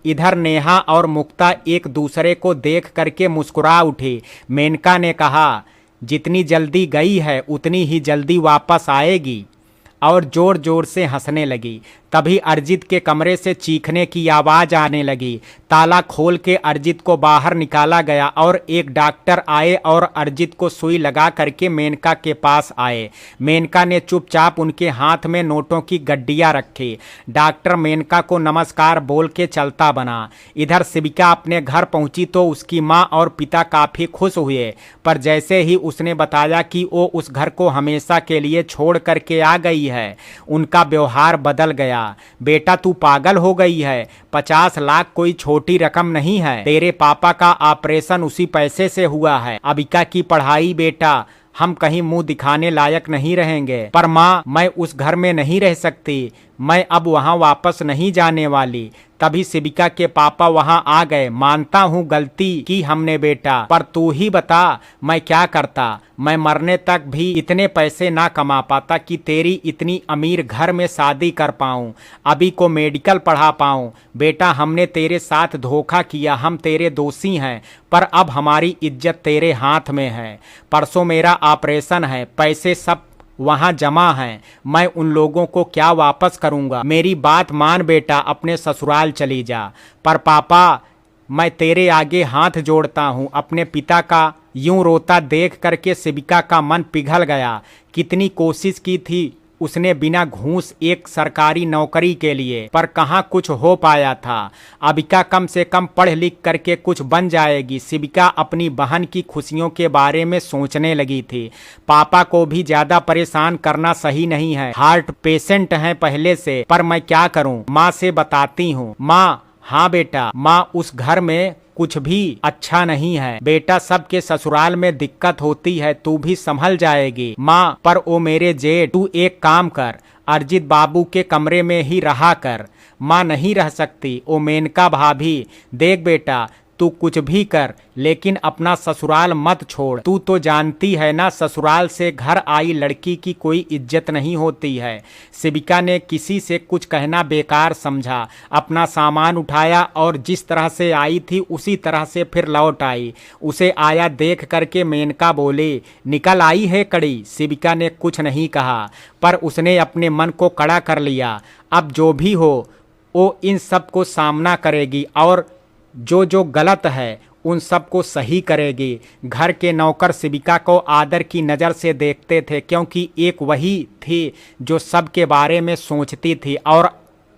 इधर नेहा और मुक्ता एक दूसरे को देख करके मुस्कुरा उठी। मेनका ने कहा, जितनी जल्दी गई है उतनी ही जल्दी वापस आएगी, और जोर जोर से हंसने लगी। तभी अरिजीत के कमरे से चीखने की आवाज़ आने लगी। ताला खोल के अरिजीत को बाहर निकाला गया और एक डॉक्टर आए और अरिजीत को सुई लगा करके मेनका के पास आए। मेनका ने चुपचाप उनके हाथ में नोटों की गड्डियाँ रखी। डॉक्टर मेनका को नमस्कार बोल के चलता बना। इधर शिविका अपने घर पहुंची तो उसकी माँ और पिता काफ़ी खुश हुए, पर जैसे ही उसने बताया कि वो उस घर को हमेशा के लिए छोड़ करके आ गई है, उनका व्यवहार बदल गया। बेटा तू पागल हो गई है, 50 लाख कोई छोटी रकम नहीं है। तेरे पापा का ऑपरेशन उसी पैसे से हुआ है। अबिका की पढ़ाई बेटा, हम कहीं मुंह दिखाने लायक नहीं रहेंगे। पर माँ, मैं उस घर में नहीं रह सकती, मैं अब वहाँ वापस नहीं जाने वाली। तभी शिविका के पापा वहाँ आ गए। मानता हूँ गलती की हमने बेटा, पर तू ही बता मैं क्या करता। मैं मरने तक भी इतने पैसे ना कमा पाता कि तेरी इतनी अमीर घर में शादी कर पाऊँ, अभी को मेडिकल पढ़ा पाऊँ। बेटा हमने तेरे साथ धोखा किया, हम तेरे दोषी हैं, पर अब हमारी इज्जत तेरे हाथ में है। परसों मेरा ऑपरेशन है, पैसे सब वहाँ जमा हैं, मैं उन लोगों को क्या वापस करूँगा। मेरी बात मान बेटा, अपने ससुराल चली जा। पर पापा, मैं तेरे आगे हाथ जोड़ता हूँ। अपने पिता का यूं रोता देख करके शिविका का मन पिघल गया। कितनी कोशिश की थी उसने बिना घूस एक सरकारी नौकरी के लिए, पर कहाँ कुछ हो पाया था। अबिका कम से कम पढ़ लिख करके कुछ बन जाएगी। शिविका अपनी बहन की खुशियों के बारे में सोचने लगी थी। पापा को भी ज्यादा परेशान करना सही नहीं है, हार्ट पेशेंट हैं पहले से, पर मैं क्या करूं, माँ से बताती हूँ। माँ, हाँ बेटा। माँ, उस घर में कुछ भी अच्छा नहीं है बेटा, सबके ससुराल में दिक्कत होती है, तू भी संभल जाएगी। माँ, पर ओ मेरे जेठ, तू एक काम कर, अरजित बाबू के कमरे में ही रहा कर। माँ, नहीं रह सकती। ओ मेनका भाभी, देख बेटा, तू कुछ भी कर लेकिन अपना ससुराल मत छोड़। तू तो जानती है ना, ससुराल से घर आई लड़की की कोई इज्जत नहीं होती है। शिविका ने किसी से कुछ कहना बेकार समझा। अपना सामान उठाया और जिस तरह से आई थी उसी तरह से फिर लौट आई। उसे आया देख करके मेनका बोले, निकल आई है कड़ी। शिविका ने कुछ नहीं कहा, पर उसने अपने मन को कड़ा कर लिया। अब जो भी हो वो इन सब को सामना करेगी और जो गलत है उन सब को सही करेगी। घर के नौकर शिविका को आदर की नज़र से देखते थे, क्योंकि एक वही थी जो सबके बारे में सोचती थी और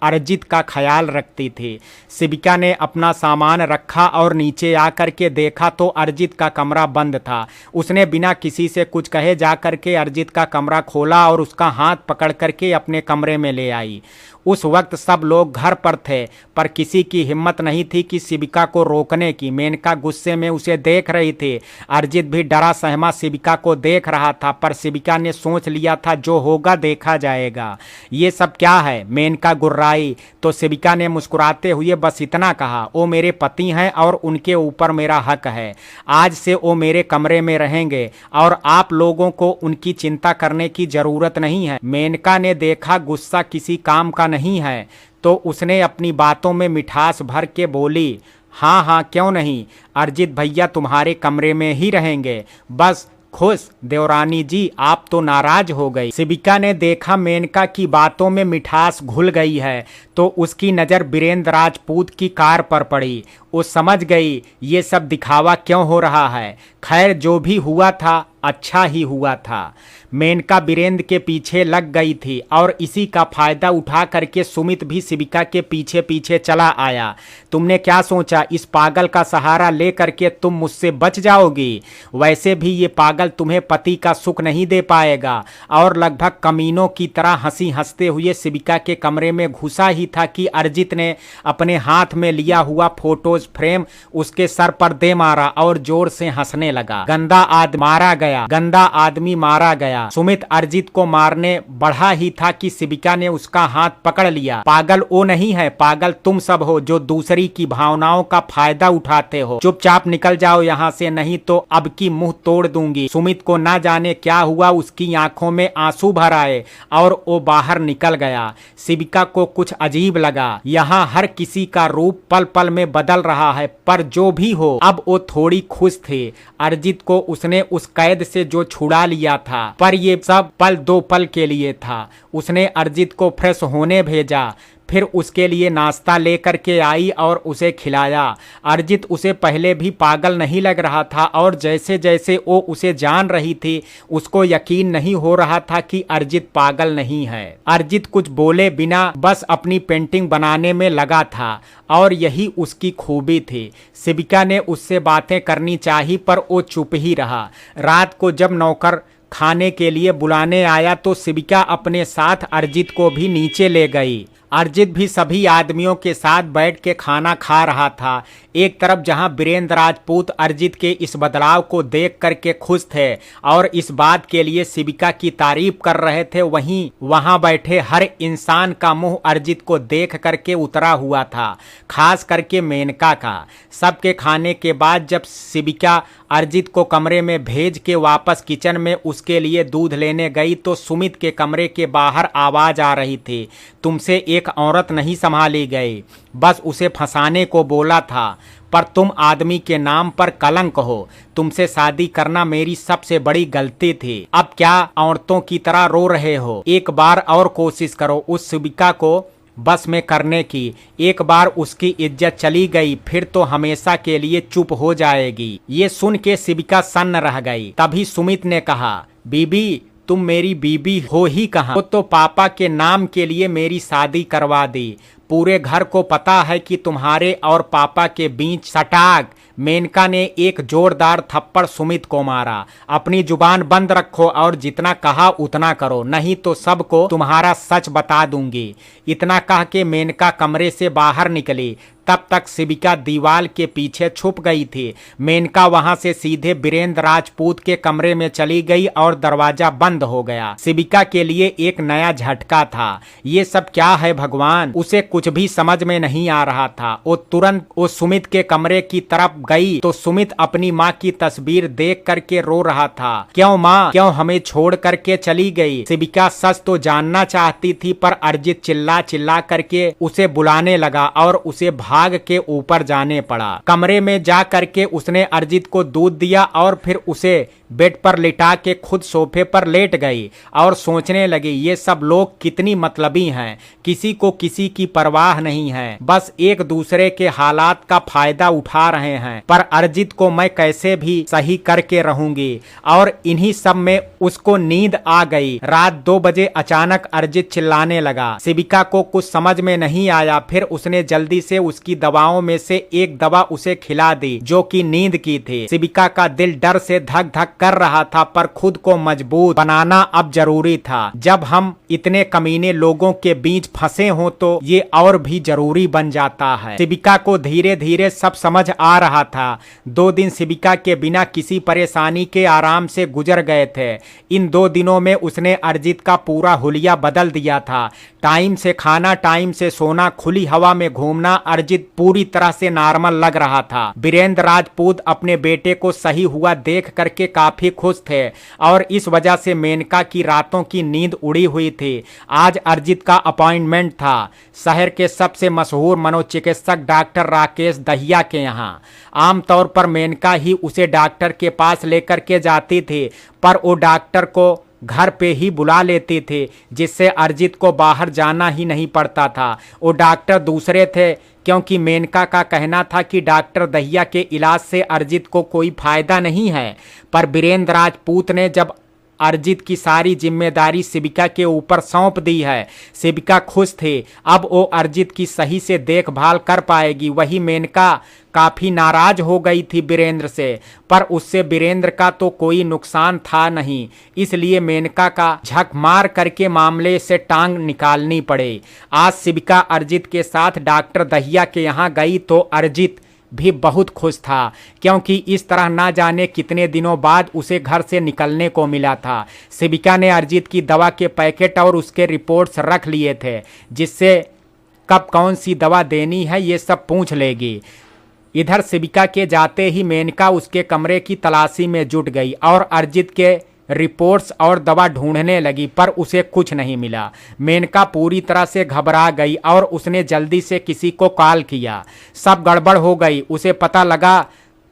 अरजित का ख्याल रखती थी। शिविका ने अपना सामान रखा और नीचे आकर के देखा तो अरजित का कमरा बंद था। उसने बिना किसी से कुछ कहे जाकर के अरजित का कमरा खोला और उसका हाथ पकड़ करके अपने कमरे में ले आई। उस वक्त सब लोग घर पर थे, पर किसी की हिम्मत नहीं थी कि शिविका को रोकने की। मेनका गुस्से में उसे देख रही थी। अरजित भी डरा सहमा शिविका को देख रहा था, पर शिविका ने सोच लिया था जो होगा देखा जाएगा। ये सब क्या है? मेनका गुर्राई तो शिविका ने मुस्कुराते हुए बस इतना कहा, वो मेरे पति हैं और उनके ऊपर मेरा हक है। आज से वो मेरे कमरे में रहेंगे और आप लोगों को उनकी चिंता करने की जरूरत नहीं है। मेनका ने देखा गुस्सा किसी काम का नहीं है, तो उसने अपनी बातों में मिठास भर के बोली, हाँ हाँ क्यों नहीं, अरजित भैया तुम्हारे कमरे में ही रहेंगे। बस खुश देवरानी जी, आप तो नाराज हो गई। शिविका ने देखा मेनका की बातों में मिठास घुल गई है, तो उसकी नज़र बीरेंद्र राजपूत की कार पर पड़ी। वो समझ गई ये सब दिखावा क्यों हो रहा है। खैर जो भी हुआ था अच्छा ही हुआ था। मेनका बीरेंद्र के पीछे लग गई थी और इसी का फायदा उठा करके सुमित भी शिविका के पीछे पीछे चला आया। तुमने क्या सोचा इस पागल का सहारा ले करके तुम मुझसे बच जाओगी? वैसे भी ये पागल तुम्हें पति का सुख नहीं दे पाएगा। और लगभग कमीनों की तरह हंसी हंसते हुए शिविका के कमरे में घुसा ही था कि अरजित ने अपने हाथ में लिया हुआ फोटोज फ्रेम उसके सर पर दे मारा और जोर से हंसने लगा। गंदा आदमी मारा गया, गंदा आदमी मारा गया। सुमित अरजित को मारने बढ़ा ही था कि शिविका ने उसका हाथ पकड़ लिया। पागल वो नहीं है, पागल तुम सब हो जो दूसरी की भावनाओं का फायदा उठाते हो। चुपचाप निकल जाओ यहाँ से, नहीं तो अब की मुंह तोड़ दूंगी। सुमित को ना जाने क्या हुआ, उसकी आंखों में आंसू भर आए और वो बाहर निकल गया। शिविका को कुछ अजीब लगा। यहाँ हर किसी का रूप पल पल में बदल रहा है, पर जो भी हो अब वो थोड़ी खुश थी। अरजित को उसने उस कैद से जो छुड़ा लिया था, पर ये सब पल दो पल के लिए था। उसने अरजित को फ्रेश होने भेजा, फिर उसके लिए नाश्ता लेकर के आई और उसे खिलाया। अरजित उसे पहले भी पागल नहीं लग रहा था और जैसे जैसे वो उसे जान रही थी उसको यकीन नहीं हो रहा था कि अरजित पागल नहीं है। अरजित कुछ बोले बिना बस अपनी पेंटिंग बनाने में लगा था और यही उसकी खूबी थी। शिविका ने उससे बातें करनी चाही, पर वो चुप ही रहा। रात को जब नौकर खाने के लिए बुलाने आया तो शिविका अपने साथ अरजित को भी नीचे ले गई। अरजित भी सभी आदमियों के साथ बैठ के खाना खा रहा था। एक तरफ जहां बीरेंद्र राजपूत अरजित के इस बदलाव को देख करके खुश थे और इस बात के लिए शिविका की तारीफ कर रहे थे, वहीं वहां बैठे हर इंसान का मुंह अरजित को देख करके उतरा हुआ था, खास करके मेनका का। सबके खाने के बाद जब शिविका अरजित को कमरे में भेज के वापस किचन में उसके लिए दूध लेने गई तो सुमित के कमरे के बाहर आवाज आ रही थी, तुमसे एक औरत नहीं संभाली गई, बस उसे फंसाने को बोला था, पर तुम आदमी के नाम पर कलंक हो। तुमसे शादी करना मेरी सबसे बड़ी गलती थी। अब क्या औरतों की तरह रो रहे हो? एक बार और कोशिश करो। उस शिविका को बस में करने की। एक बार उसकी इज्जत चली गई फिर तो हमेशा के लिए चुप हो जाएगी। ये सुन के शिविका सन्न रह गई। तभी सुमित ने कहा, बीबी तुम मेरी बीबी हो ही कहाँ, वो तो पापा के नाम के लिए मेरी शादी करवा दी। पूरे घर को पता है कि तुम्हारे और पापा के बीच सटाक। मेनका ने एक जोरदार थप्पड़ सुमित को मारा। अपनी जुबान बंद रखो और जितना कहा उतना करो, नहीं तो सबको तुम्हारा सच बता दूंगी। इतना कह के मेनका कमरे से बाहर निकली। तब तक शिविका दीवार के पीछे छुप गई थी। मेनका वहां से सीधे बीरेंद्र राजपूत के कमरे में चली गई और दरवाजा बंद हो गया। शिविका के लिए एक नया झटका था। ये सब क्या है भगवान, उसे कुछ भी समझ में नहीं आ रहा था। वो तुरंत वो सुमित के कमरे की तरफ गई तो सुमित अपनी माँ की तस्वीर देख करके रो रहा था। क्यों माँ, क्यों हमें छोड़ करके चली गई? शिविका सच तो जानना चाहती थी पर अरिजीत चिल्ला चिल्ला करके उसे बुलाने लगा और उसे भाग के ऊपर जाने पड़ा। कमरे में जा करके उसने अरिजीत को दूध दिया और फिर उसे बेड पर लिटा के खुद सोफे पर लेट गई और सोचने लगी ये सब लोग कितनी मतलबी हैं, किसी को किसी की परवाह नहीं है, बस एक दूसरे के हालात का फायदा उठा रहे हैं। पर अरिजीत को मैं कैसे भी सही करके रहूंगी। और इन्हीं सब में उसको नींद आ गई। रात 2 बजे अचानक अरिजीत चिल्लाने लगा। शिविका को कुछ समझ में नहीं आया। फिर उसने जल्दी से उसकी दवाओं में से एक दवा उसे खिला दी जो कि नींद की थी। शिविका का दिल डर से धक धक कर रहा था पर खुद को मजबूत बनाना अब जरूरी था। जब हम इतने कमीने लोगों के बीच फंसे हों तो ये और भी जरूरी बन जाता है। शिविका को धीरे धीरे सब समझ आ रहा था। 2 दिन शिविका के बिना किसी परेशानी के आराम से गुजर गए थे। इन 2 दिनों में उसने अरिजीत का पूरा हुलिया बदल दिया था। टाइम से खाना, टाइम से सोना, खुली हवा में घूमना। अरिजीत पूरी तरह से नॉर्मल लग रहा था। बीरेंद्र राजपूत अपने बेटे को सही हुआ देख करके काफी खुश थे और इस वजह से मेनका की रातों की नींद उड़ी हुई थी। आज अरिजीत का अपॉइंटमेंट था शहर के सबसे मशहूर मनोचिकित्सक डॉक्टर राकेश दहिया के यहाँ। आमतौर पर मेनका ही उसे डॉक्टर के पास लेकर के जाती थी पर वो डॉक्टर को घर पे ही बुला लेती थी जिससे अरिजीत को बाहर जाना ही नहीं पड़ता था। वो डॉक्टर दूसरे थे क्योंकि मेनका का कहना था कि डॉक्टर दहिया के इलाज से अरिजीत को कोई फायदा नहीं है। पर बीरेंद्र राजपूत ने जब अरिजीत की सारी जिम्मेदारी शिविका के ऊपर सौंप दी है, शिविका खुश थी। अब वो अरिजीत की सही से देखभाल कर पाएगी। वही मेनका काफी नाराज हो गई थी बीरेंद्र से, पर उससे बीरेंद्र का तो कोई नुकसान था नहीं, इसलिए मेनका का झक मार करके मामले से टांग निकालनी पड़े। आज शिविका अरिजीत के साथ डॉक्टर दहिया के यहाँ गई तो अरिजीत भी बहुत खुश था क्योंकि इस तरह ना जाने कितने दिनों बाद उसे घर से निकलने को मिला था। शिविका ने अरिजीत की दवा के पैकेट और उसके रिपोर्ट्स रख लिए थे जिससे कब कौन सी दवा देनी है ये सब पूछ लेगी। इधर शिविका के जाते ही मेनका उसके कमरे की तलाशी में जुट गई और अरिजीत के रिपोर्ट्स और दवा ढूंढने लगी पर उसे कुछ नहीं मिला। मेनका पूरी तरह से घबरा गई और उसने जल्दी से किसी को कॉल किया। सब गड़बड़ हो गई। उसे पता लगा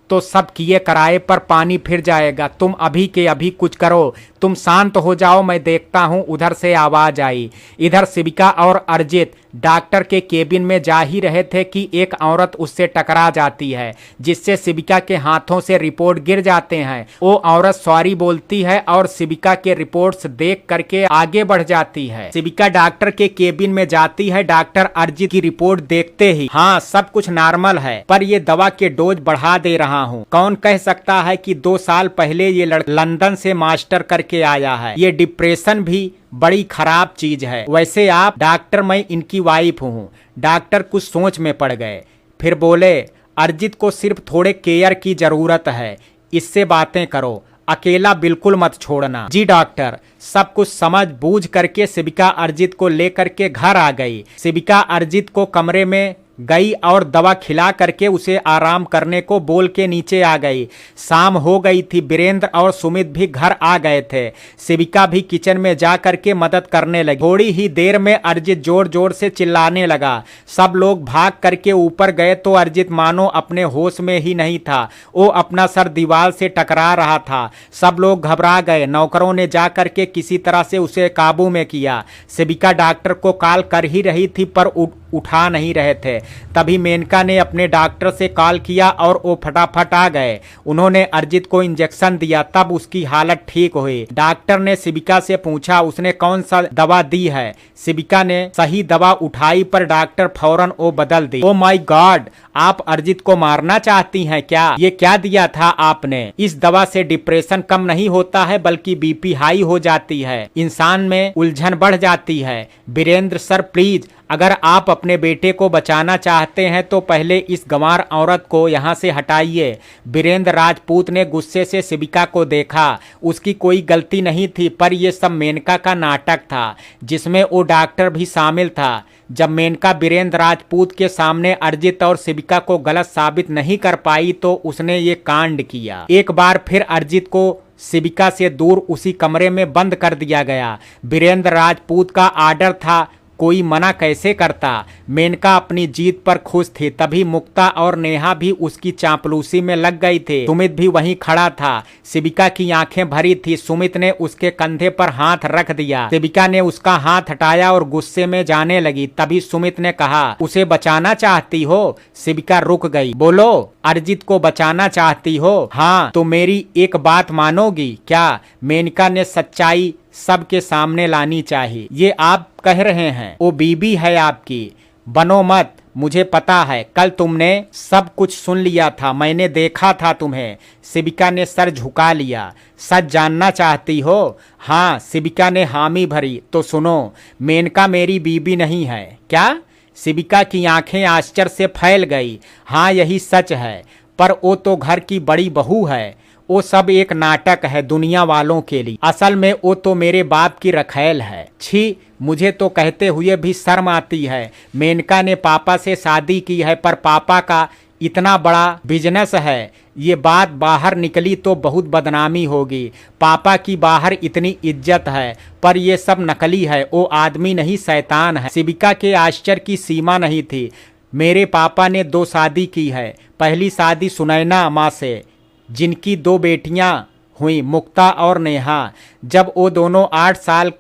तो सब किए कराए पर पानी फिर जाएगा। तुम अभी के अभी कुछ करो, तुम शांत हो जाओ, मैं देखता हूँ। उधर से आवाज आई। इधर शिविका और अरिजीत डॉक्टर के केबिन में जा ही रहे थे कि एक औरत उससे टकरा जाती है जिससे शिविका के हाथों से रिपोर्ट गिर जाते हैं। वो औरत सॉरी बोलती है और शिविका के रिपोर्ट्स देख करके आगे बढ़ जाती है। शिविका डॉक्टर के केबिन में जाती है। डॉक्टर अरिजीत की रिपोर्ट देखते ही, हाँ सब कुछ नॉर्मल है पर ये दवा के डोज बढ़ा दे रहा हूँ। कौन कह सकता है कि 2 साल पहले ये लंदन से मास्टर करके आया है। ये डिप्रेशन भी बड़ी खराब चीज है। वैसे आप डॉक्टर, मैं इनकी वाइफ हूँ। डॉक्टर कुछ सोच में पड़ गए, फिर बोले अरिजीत को सिर्फ थोड़े केयर की जरूरत है, इससे बातें करो, अकेला बिल्कुल मत छोड़ना। जी डॉक्टर। सब कुछ समझ बूझ करके शिविका अरिजीत को लेकर के घर आ गई। शिविका अरिजीत को कमरे में गई और दवा खिला करके उसे आराम करने को बोल के नीचे आ गई। शाम हो गई थी। वीरेंद्र और सुमित भी घर आ गए थे। शिविका भी किचन में जा करके मदद करने लगी। थोड़ी ही देर में अरिजीत जोर जोर से चिल्लाने लगा। सब लोग भाग करके ऊपर गए तो अरिजीत मानो अपने होश में ही नहीं था। वो अपना सर दीवार से टकरा रहा था। सब लोग घबरा गए। नौकरों ने जा करके किसी तरह से उसे काबू में किया। शिविका डॉक्टर को कॉल कर ही रही थी पर उठा नहीं रहे थे। तभी मेनका ने अपने डॉक्टर से कॉल किया और वो फटाफट आ गए। उन्होंने अरिजीत को इंजेक्शन दिया, तब उसकी हालत ठीक हुई। डॉक्टर ने शिविका से पूछा उसने कौन सा दवा दी है। शिविका ने सही दवा उठाई पर डॉक्टर फौरन वो बदल दी। ओ माय गॉड, आप अरिजीत को मारना चाहती हैं क्या? ये क्या दिया था आपने? इस दवा से डिप्रेशन कम नहीं होता है बल्कि बीपी हाई हो जाती है, इंसान में उलझन बढ़ जाती है। वीरेंद्र सर प्लीज, अगर आप अपने बेटे को बचाना चाहते हैं तो पहले इस गंवार औरत को यहाँ से हटाइए। वीरेंद्र राजपूत ने गुस्से से शिविका को देखा। उसकी कोई गलती नहीं थी पर यह सब मेनका का नाटक था जिसमें वो डॉक्टर भी शामिल था। जब मेनका वीरेंद्र राजपूत के सामने अरिजीत और शिविका को गलत साबित नहीं कर पाई तो उसने ये कांड किया। एक बार फिर अरिजीत को शिविका से दूर उसी कमरे में बंद कर दिया गया। वीरेंद्र राजपूत का आर्डर था, कोई मना कैसे करता। मेनका अपनी जीत पर खुश थी। तभी मुक्ता और नेहा भी उसकी चापलूसी में लग गई थे। सुमित भी वहीं खड़ा था। शिविका की आंखें भरी थी। सुमित ने उसके कंधे पर हाथ रख दिया। शिविका ने उसका हाथ हटाया और गुस्से में जाने लगी। तभी सुमित ने कहा, उसे बचाना चाहती हो? शिविका रुक गई। बोलो, अरिजीत को बचाना चाहती हो? हाँ, तो मेरी एक बात मानोगी क्या? मेनका ने सच्चाई सबके सामने लानी चाहिए। ये आप कह रहे हैं वो बीबी है आपकी? बनो मत, मुझे पता है कल तुमने सब कुछ सुन लिया था, मैंने देखा था तुम्हें। शिविका ने सर झुका लिया। सच जानना चाहती हो? हाँ, शिविका ने हामी भरी। तो सुनो, मेनका मेरी बीबी नहीं है। क्या? शिविका की आंखें आश्चर्य से फैल गई। हाँ, यही सच है, पर वो तो घर की बड़ी बहू है। वो सब एक नाटक है दुनिया वालों के लिए। असल में वो तो मेरे बाप की रखैल है। छी, मुझे तो कहते हुए भी शर्म आती है। मेनका ने पापा से शादी की है पर पापा का इतना बड़ा बिजनेस है। ये बात बाहर निकली तो बहुत बदनामी होगी। पापा की बाहर इतनी इज्जत है पर ये सब नकली है। वो आदमी नहीं, शैतान है। शिविका के आश्चर्य की सीमा नहीं थी। मेरे पापा ने 2 शादी की है। पहली शादी सुनैना माँ से, जिनकी 2 बेटियां हुई, मुक्ता और नेहा। जब वो दोनों 8 साल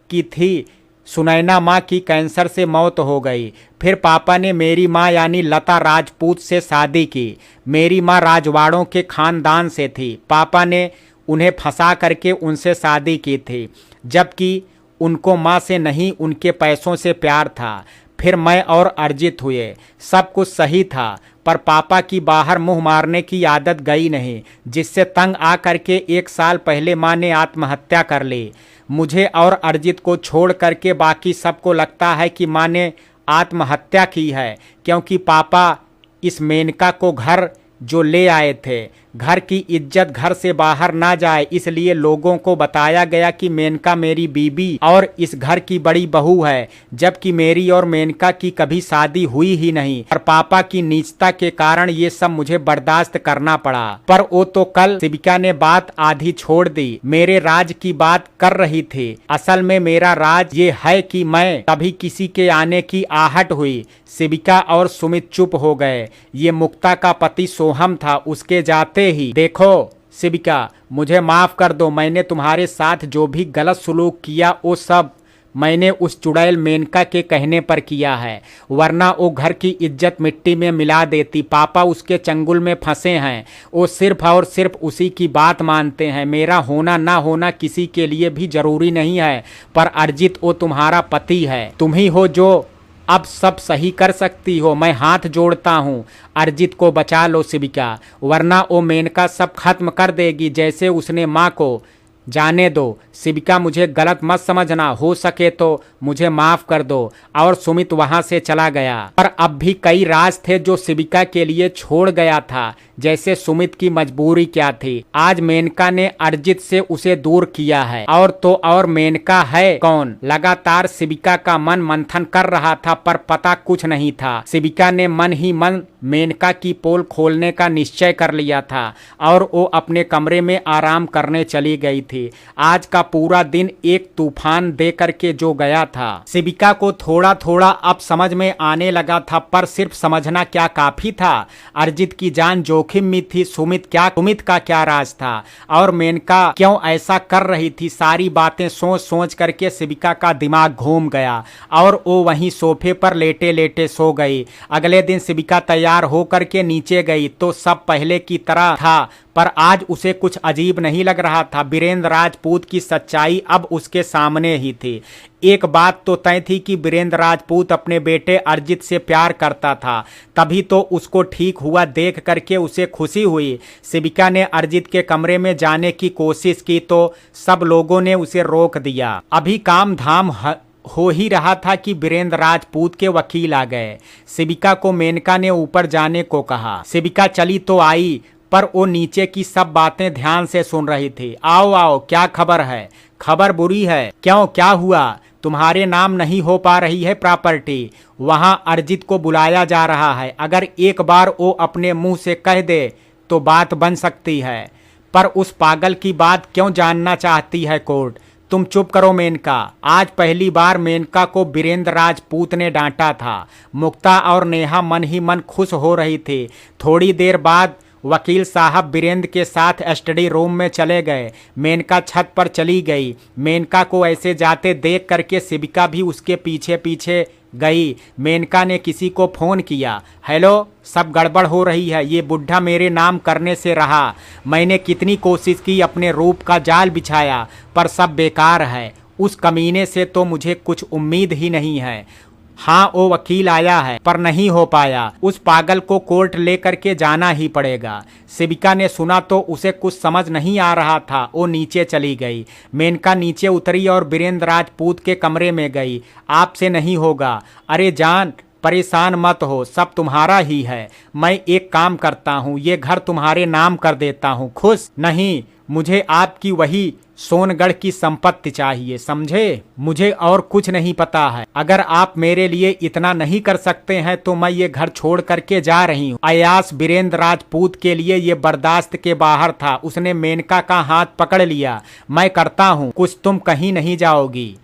की थी, सुनैना माँ की कैंसर से मौत हो गई। फिर पापा ने मेरी माँ यानी लता राजपूत से शादी की। मेरी माँ राजवाड़ों के खानदान से थी। पापा ने उन्हें फंसा करके उनसे शादी की थी, जबकि उनको माँ से नहीं उनके पैसों से प्यार था। फिर मैं और अरिजीत हुए। सब कुछ सही था पर पापा की बाहर मुंह मारने की आदत गई नहीं, जिससे तंग आ करके 1 साल पहले माँ ने आत्महत्या कर ली। मुझे और अरिजीत को छोड़ करके बाकी सबको लगता है कि माँ ने आत्महत्या की है, क्योंकि पापा इस मेनका को घर जो ले आए थे, घर की इज्जत घर से बाहर ना जाए, इसलिए लोगों को बताया गया कि मेनका मेरी बीबी और इस घर की बड़ी बहू है, जबकि मेरी और मेनका की कभी शादी हुई ही नहीं। और पापा की नीचता के कारण ये सब मुझे बर्दाश्त करना पड़ा। पर वो तो कल शिविका ने बात आधी छोड़ दी। मेरे राज की बात कर रही थी। असल में मेरा राज ये है कि मैं तभी किसी के आने की आहट हुई। शिविका और सुमित चुप हो गए। ये मुक्ता का पति सोहम था। उसके जाते ही, देखो शिविका, मुझे माफ कर दो। मैंने तुम्हारे साथ जो भी गलत सुलूक किया वो सब मैंने उस चुड़ैल मेनका के कहने पर किया है, वरना वो घर की इज्जत मिट्टी में मिला देती। पापा उसके चंगुल में फंसे हैं। वो सिर्फ और सिर्फ उसी की बात मानते हैं। मेरा होना ना होना किसी के लिए भी जरूरी नहीं है। पर अरिजीत, वो तुम्हारा पति है। तुम ही हो जो अब सब सही कर सकती हो। मैं हाथ जोड़ता हूँ, अरिजीत को बचा लो शिविका, वरना वो मेनका सब खत्म कर देगी, जैसे उसने माँ को। जाने दो शिविका, मुझे गलत मत समझना, हो सके तो मुझे माफ कर दो। और सुमित वहां से चला गया। पर अब भी कई राज थे जो शिविका के लिए छोड़ गया था, जैसे सुमित की मजबूरी क्या थी। आज मेनका ने अर्जित से उसे दूर किया है, और तो और मेनका है कौन। लगातार शिविका का मन मंथन कर रहा था, पर पता कुछ नहीं था। शिविका ने मन ही मन मेनका की पोल खोलने का निश्चय कर लिया था और वो अपने कमरे में आराम करने चली गई थी। आज का पूरा दिन एक तूफान दे करके जो गया था। शिविका को थोड़ा थोड़ा अब समझ में आने लगा था, पर सिर्फ समझना क्या काफी था। अर्जित की जान जोखिम में थी। सुमित का क्या राज था और मेनका क्यों ऐसा कर रही थी। सारी बातें सोच सोच करके शिविका का दिमाग घूम गया और वो वहीं सोफे पर लेटे लेटे सो गई। अगले दिन शिविका तैयार होकर के नीचे गई तो सब पहले की तरह था, पर आज उसे कुछ अजीब नहीं लग रहा था। वीरेंद्र राजपूत की सच्चाई अब उसके सामने ही थी। एक बात तो तय थी कि वीरेंद्र राजपूत अपने बेटे अर्जित से प्यार करता था, तभी तो उसको ठीक हुआ देख करके उसे खुशी हुई। शिविका ने अर्जित के कमरे में जाने की कोशिश की तो सब लोगों ने उसे रोक दिया। अभी काम धाम हो ही रहा था कि वीरेंद्र राजपूत के वकील आ गए। शिविका को मेनका ने ऊपर जाने को कहा। शिविका चली तो आई, पर वो नीचे की सब बातें ध्यान से सुन रही थी। आओ आओ, क्या खबर है? खबर बुरी है। क्यों, क्या हुआ? तुम्हारे नाम नहीं हो पा रही है प्रॉपर्टी। वहां अर्जित को बुलाया जा रहा है। अगर एक बार वो अपने मुंह से कह दे तो बात बन सकती है, पर उस पागल की बात क्यों जानना चाहती है कोर्ट? तुम चुप करो मेनका। आज पहली बार मेनका को वीरेंद्र राजपूत ने डांटा था। मुक्ता और नेहा मन ही मन खुश हो रही थी। थोड़ी देर बाद वकील साहब वीरेंद्र के साथ स्टडी रूम में चले गए। मेनका छत पर चली गई। मेनका को ऐसे जाते देख करके शिविका भी उसके पीछे पीछे गई। मेनका ने किसी को फोन किया। हेलो, सब गड़बड़ हो रही है। ये बुढ़ा मेरे नाम करने से रहा। मैंने कितनी कोशिश की, अपने रूप का जाल बिछाया, पर सब बेकार है। उस कमीने से तो मुझे कुछ उम्मीद ही नहीं है। हाँ, वो वकील आया है, पर नहीं हो पाया। उस पागल को कोर्ट लेकर के जाना ही पड़ेगा। शिविका ने सुना तो उसे कुछ समझ नहीं आ रहा था। वो नीचे चली गई। मेनका नीचे उतरी और वीरेंद्र राजपूत के कमरे में गई। आपसे नहीं होगा। अरे जान, परेशान मत हो, सब तुम्हारा ही है। मैं एक काम करता हूँ, ये घर तुम्हारे नाम कर देता हूँ। खुश? नहीं, मुझे आपकी वही सोनगढ़ की संपत्ति चाहिए, समझे? मुझे और कुछ नहीं पता है। अगर आप मेरे लिए इतना नहीं कर सकते हैं तो मैं ये घर छोड़ करके जा रही हूँ। अयास वीरेंद्र राजपूत के लिए ये बर्दाश्त के बाहर था। उसने मेनका का हाथ पकड़ लिया। मैं करता हूँ कुछ, तुम कहीं नहीं जाओगी।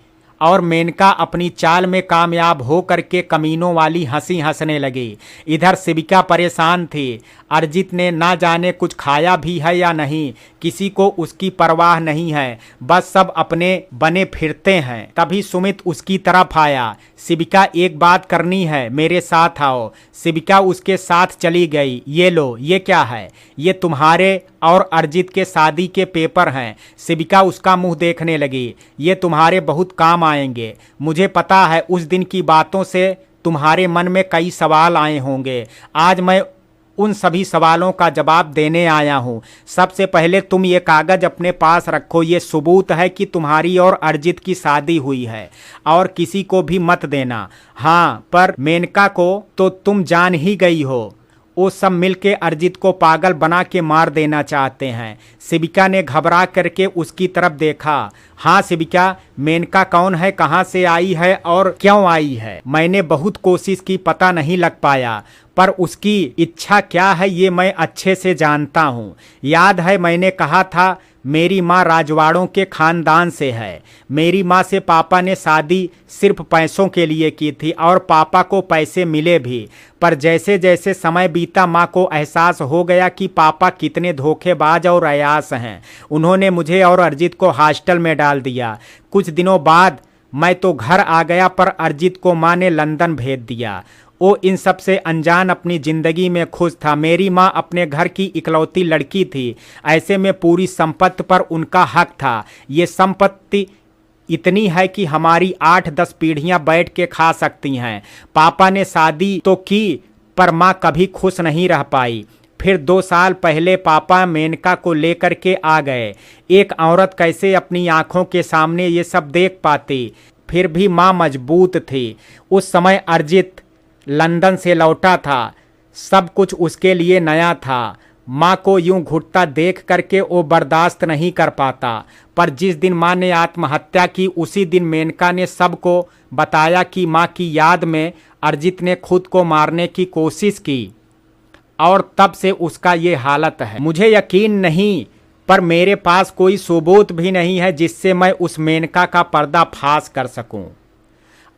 और मेनका अपनी चाल में कामयाब हो करके कमीनों वाली हंसी हंसने लगी। इधर शिविका परेशान थी। अर्जित ने ना जाने कुछ खाया भी है या नहीं, किसी को उसकी परवाह नहीं है। बस सब अपने बने फिरते हैं। तभी सुमित उसकी तरफ आया। शिविका, एक बात करनी है, मेरे साथ आओ। शिविका उसके साथ चली गई। ये लो, ये क्या है? ये तुम्हारे और अर्जित के शादी के पेपर हैं। शिविका उसका मुंह देखने लगी। ये तुम्हारे बहुत काम आएंगे। मुझे पता है उस दिन की बातों से तुम्हारे मन में कई सवाल आए होंगे। आज मैं उन सभी सवालों का जवाब देने आया हूँ। सबसे पहले तुम ये कागज अपने पास रखो। ये सबूत है कि तुम्हारी और अर्जित की शादी हुई है, और किसी को भी मत देना। हाँ, पर मेनका को तो तुम जान ही गई हो। वो सब मिलके अर्जित को पागल बना के मार देना चाहते हैं। शिविका ने घबरा करके उसकी तरफ देखा। हाँ शिविका, मेनका कौन है, कहाँ से आई है और क्यों आई है? मैंने बहुत कोशिश की, पता नहीं लग पाया, पर उसकी इच्छा क्या है ये मैं अच्छे से जानता हूँ। याद है मैंने कहा था मेरी माँ राजवाड़ों के खानदान से है। मेरी माँ से पापा ने शादी सिर्फ पैसों के लिए की थी, और पापा को पैसे मिले भी। पर जैसे जैसे समय बीता माँ को एहसास हो गया कि पापा कितने धोखेबाज और अयास हैं। उन्होंने मुझे और अर्जित को हॉस्टल में डाल दिया। कुछ दिनों बाद मैं तो घर आ गया, पर अर्जित को माँ ने लंदन भेज दिया। वो इन सब से अनजान अपनी जिंदगी में खुश था। मेरी माँ अपने घर की इकलौती लड़की थी, ऐसे में पूरी संपत्ति पर उनका हक था। ये संपत्ति इतनी है कि हमारी 8-10 पीढ़ियां बैठ के खा सकती हैं। पापा ने शादी तो की, पर माँ कभी खुश नहीं रह पाई। फिर 2 साल पहले पापा मेनका को लेकर के आ गए। एक औरत कैसे अपनी आंखों के सामने ये सब देख पाती। फिर भी माँ मजबूत थी। उस समय अरिजीत लंदन से लौटा था, सब कुछ उसके लिए नया था। माँ को यूं घुटता देख करके वो बर्दाश्त नहीं कर पाता। पर जिस दिन माँ ने आत्महत्या की उसी दिन मेनका ने सबको बताया कि माँ की याद में अरिजीत ने खुद को मारने की कोशिश की और तब से उसका ये हालत है। मुझे यकीन नहीं, पर मेरे पास कोई सबूत भी नहीं है जिससे मैं उस मेनका का पर्दाफाश कर सकूं।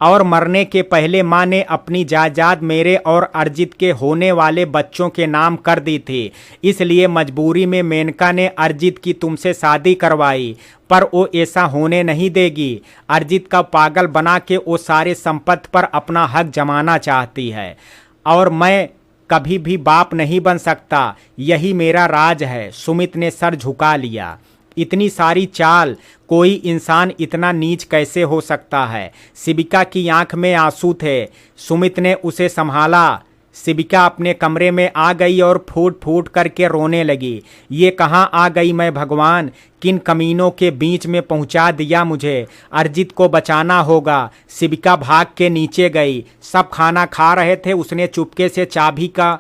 और मरने के पहले माँ ने अपनी जायदाद मेरे और अरिजीत के होने वाले बच्चों के नाम कर दी थी। इसलिए मजबूरी में मेनका ने अरिजीत की तुमसे शादी करवाई, पर वो ऐसा होने नहीं देगी। अरिजीत का पागल बना के वो सारे संपत्ति पर अपना हक जमाना चाहती है और मैं कभी भी बाप नहीं बन सकता। यही मेरा राज है। सुमित ने सर झुका लिया। इतनी सारी चाल, कोई इंसान इतना नीच कैसे हो सकता है। शिविका की आंख में आंसू थे। सुमित ने उसे संभाला। शिविका अपने कमरे में आ गई और फूट फूट करके रोने लगी। ये कहाँ आ गई मैं भगवान, किन कमीनों के बीच में पहुंचा दिया मुझे। अरिजीत को बचाना होगा। शिविका भाग के नीचे गई। सब खाना खा रहे थे। उसने चुपके से चाबी का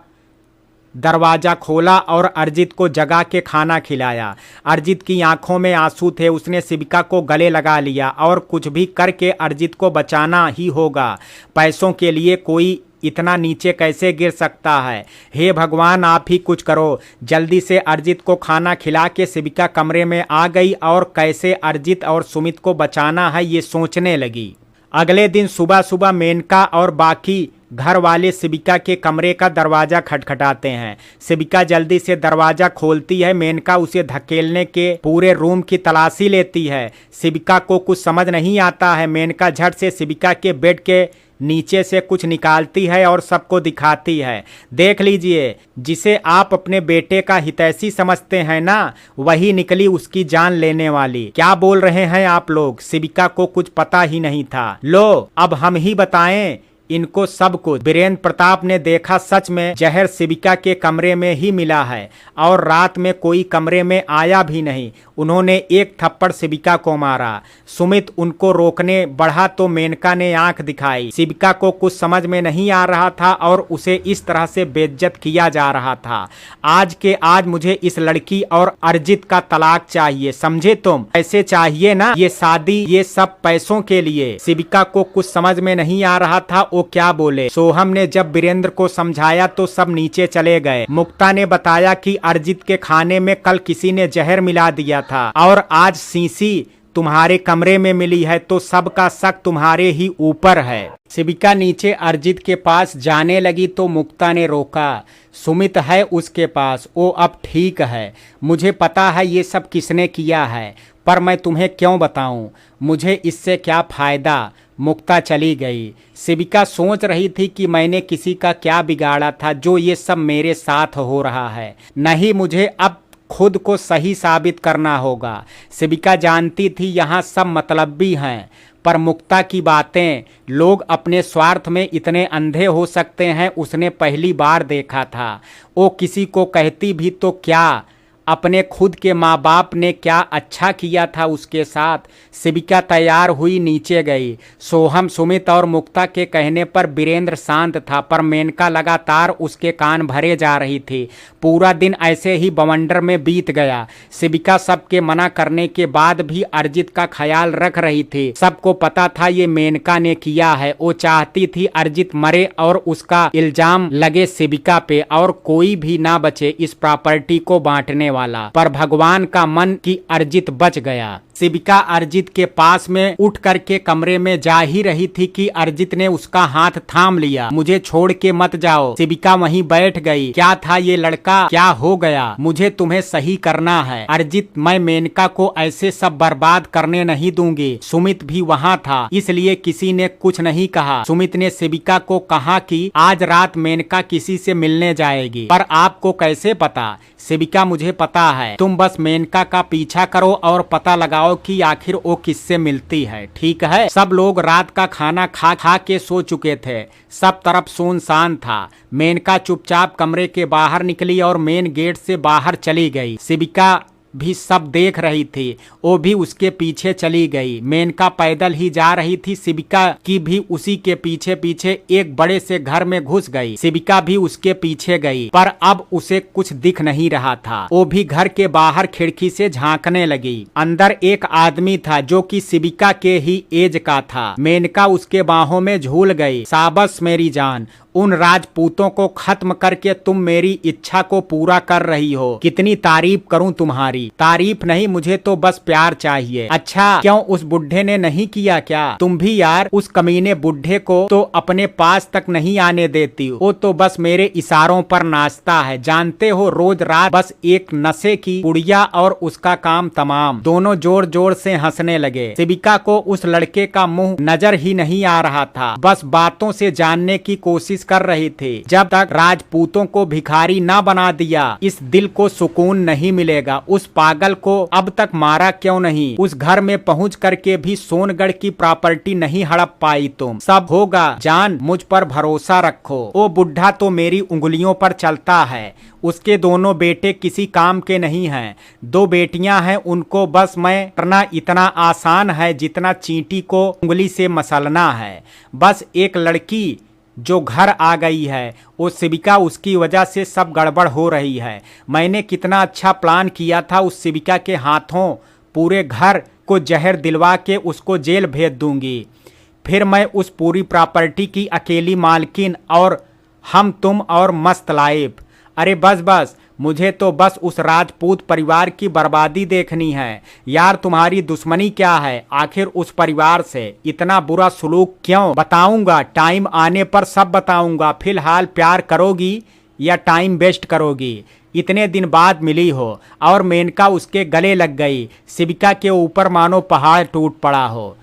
दरवाजा खोला और अरिजीत को जगा के खाना खिलाया। अरिजीत की आंखों में आंसू थे। उसने शिविका को गले लगा लिया और कुछ भी करके अरिजीत को बचाना ही होगा। पैसों के लिए कोई इतना नीचे कैसे गिर सकता है। हे भगवान, आप ही कुछ करो। जल्दी से अरिजीत को खाना खिला के शिविका कमरे में आ गई और कैसे अरिजीत और सुमित को बचाना है ये सोचने लगी। अगले दिन सुबह सुबह मेनका और बाकी घर वाले शिविका के कमरे का दरवाजा खटखटाते हैं। शिविका जल्दी से दरवाजा खोलती है। मेनका उसे धकेलने के पूरे रूम की तलाशी लेती है। शिविका को कुछ समझ नहीं आता है। मेनका झट से शिविका के बेड के नीचे से कुछ निकालती है और सबको दिखाती है। देख लीजिए, जिसे आप अपने बेटे का हितैषी समझते हैं ना, वही निकली उसकी जान लेने वाली। क्या बोल रहे हैं आप लोग? शिविका को कुछ पता ही नहीं था। लो, अब हम ही बताएं इनको सब कुछ। वीरेंद्र प्रताप ने देखा, सच में जहर शिविका के कमरे में ही मिला है और रात में कोई कमरे में आया भी नहीं। उन्होंने एक थप्पड़ शिविका को मारा। सुमित उनको रोकने बढ़ा तो मेनका ने आंख दिखाई। शिविका को कुछ समझ में नहीं आ रहा था और उसे इस तरह से बेइज्जत किया जा रहा था। आज के आज मुझे इस लड़की और अरिजीत का तलाक चाहिए, समझे तुम? ऐसे चाहिए ना, ये शादी ये सब पैसों के लिए। शिविका को कुछ समझ में नहीं आ रहा था वो क्या बोले। सोहम ने जब वीरेंद्र को समझाया तो सब नीचे चले गए। मुक्ता ने बताया कि अरिजीत के खाने में कल किसी ने जहर मिला दिया था और आज शीशी तुम्हारे कमरे में मिली है, तो सबका शक तुम्हारे ही ऊपर है। शिविका नीचे अरिजीत के पास जाने लगी तो मुक्ता ने रोका। सुमित है उसके पास, वो अब ठीक है। मुझे पता है ये सब किसने किया है, पर मैं तुम्हें क्यों बताऊं? मुझे इससे क्या फायदा? मुक्ता चली गई। शिविका सोच रही थी कि मैंने किसी का क्या बिगाड़ा था जो ये सब मेरे साथ हो रहा है। नहीं, मुझे अब खुद को सही साबित करना होगा। शिविका जानती थी यहाँ सब मतलबी हैं, पर मुक्ता की बातें, लोग अपने स्वार्थ में इतने अंधे हो सकते हैं उसने पहली बार देखा था। वो किसी को कहती भी तो क्या, अपने खुद के माँ बाप ने क्या अच्छा किया था उसके साथ। शिविका तैयार हुई, नीचे गई। सोहम, सुमित और मुक्ता के कहने पर वीरेंद्र शांत था, पर मेनका लगातार उसके कान भरे जा रही थी। पूरा दिन ऐसे ही बवंडर में बीत गया। शिविका सबके मना करने के बाद भी अरिजीत का ख्याल रख रही थी। सबको पता था ये मेनका ने किया है। वो चाहती थी अरिजीत मरे और उसका इल्जाम लगे शिविका पे और कोई भी ना बचे इस प्रॉपर्टी को बांटने वाला। पर भगवान का मन कि अरिजीत बच गया। शिविका अरिजीत के पास में उठ करके कमरे में जा ही रही थी कि अरिजीत ने उसका हाथ थाम लिया। मुझे छोड़ के मत जाओ। शिविका वहीं बैठ गई। क्या था ये लड़का, क्या हो गया? मुझे तुम्हें सही करना है अरिजीत। मैं मेनका को ऐसे सब बर्बाद करने नहीं दूंगी। सुमित भी वहाँ था, इसलिए किसी ने कुछ नहीं कहा। सुमित ने शिविका को कहा कि आज रात मेनका किसी से मिलने जाएगी, पर आपको कैसे पता? शिविका, मुझे पता है, तुम बस मेनका का पीछा करो और पता लगाओ बताओ कि आखिर वो किससे मिलती है। ठीक है, सब लोग रात का खाना खा खा के सो चुके थे, सब तरफ सुनसान था। मेनका चुपचाप कमरे के बाहर निकली और मेन गेट से बाहर चली गई। शिविका भी सब देख रही थी, वो भी उसके पीछे चली गई। मेनका पैदल ही जा रही थी, शिविका की भी उसी के पीछे पीछे एक बड़े से घर में घुस गई। शिविका भी उसके पीछे गई, पर अब उसे कुछ दिख नहीं रहा था। वो भी घर के बाहर खिड़की से झांकने लगी। अंदर एक आदमी था जो कि शिविका के ही एज का था। मेनका उसके बाहों में झूल गई। शाबाश मेरी जान, उन राजपूतों को खत्म करके तुम मेरी इच्छा को पूरा कर रही हो। कितनी तारीफ करूं तुम्हारी। तारीफ नहीं, मुझे तो बस प्यार चाहिए। अच्छा, क्यों उस बुढ़े ने नहीं किया क्या? तुम भी यार उस कमीने बुढ़े को तो अपने पास तक नहीं आने देती। वो तो बस मेरे इशारों पर नाचता है। जानते हो, रोज रात बस एक नशे की पुड़िया और उसका काम तमाम। दोनों जोर जोर से हंसने लगे। शिविका को उस लड़के का मुंह नजर ही नहीं आ रहा था, बस बातों से जानने की कोशिश कर रही थी। जब तक राजपूतों को भिखारी ना बना दिया, इस दिल को सुकून नहीं मिलेगा। उस पागल को अब तक मारा क्यों नहीं? उस घर में पहुंच करके भी सोनगढ़ की प्रॉपर्टी नहीं हड़प पाई तुम। सब होगा जान, मुझ पर भरोसा रखो। वो बुढ़ा तो मेरी उंगलियों पर चलता है। उसके दोनों बेटे किसी काम के नहीं हैं। 2 बेटियां हैं, उनको बस मैं करना इतना आसान है जितना चींटी को उंगली से मसलना है। बस एक लड़की जो घर आ गई है, वो शिविका, उसकी वजह से सब गड़बड़ हो रही है। मैंने कितना अच्छा प्लान किया था, उस शिविका के हाथों पूरे घर को जहर दिलवा के उसको जेल भेज दूंगी। फिर मैं उस पूरी प्रॉपर्टी की अकेली मालकिन और हम तुम और मस्त लाइफ। अरे बस बस, मुझे तो बस उस राजपूत परिवार की बर्बादी देखनी है। यार तुम्हारी दुश्मनी क्या है आखिर उस परिवार से? इतना बुरा सलूक क्यों? बताऊंगा, टाइम आने पर सब बताऊंगा। फिलहाल प्यार करोगी या टाइम वेस्ट करोगी? इतने दिन बाद मिली हो और मेनका उसके गले लग गई। शिविका के ऊपर मानो पहाड़ टूट पड़ा हो।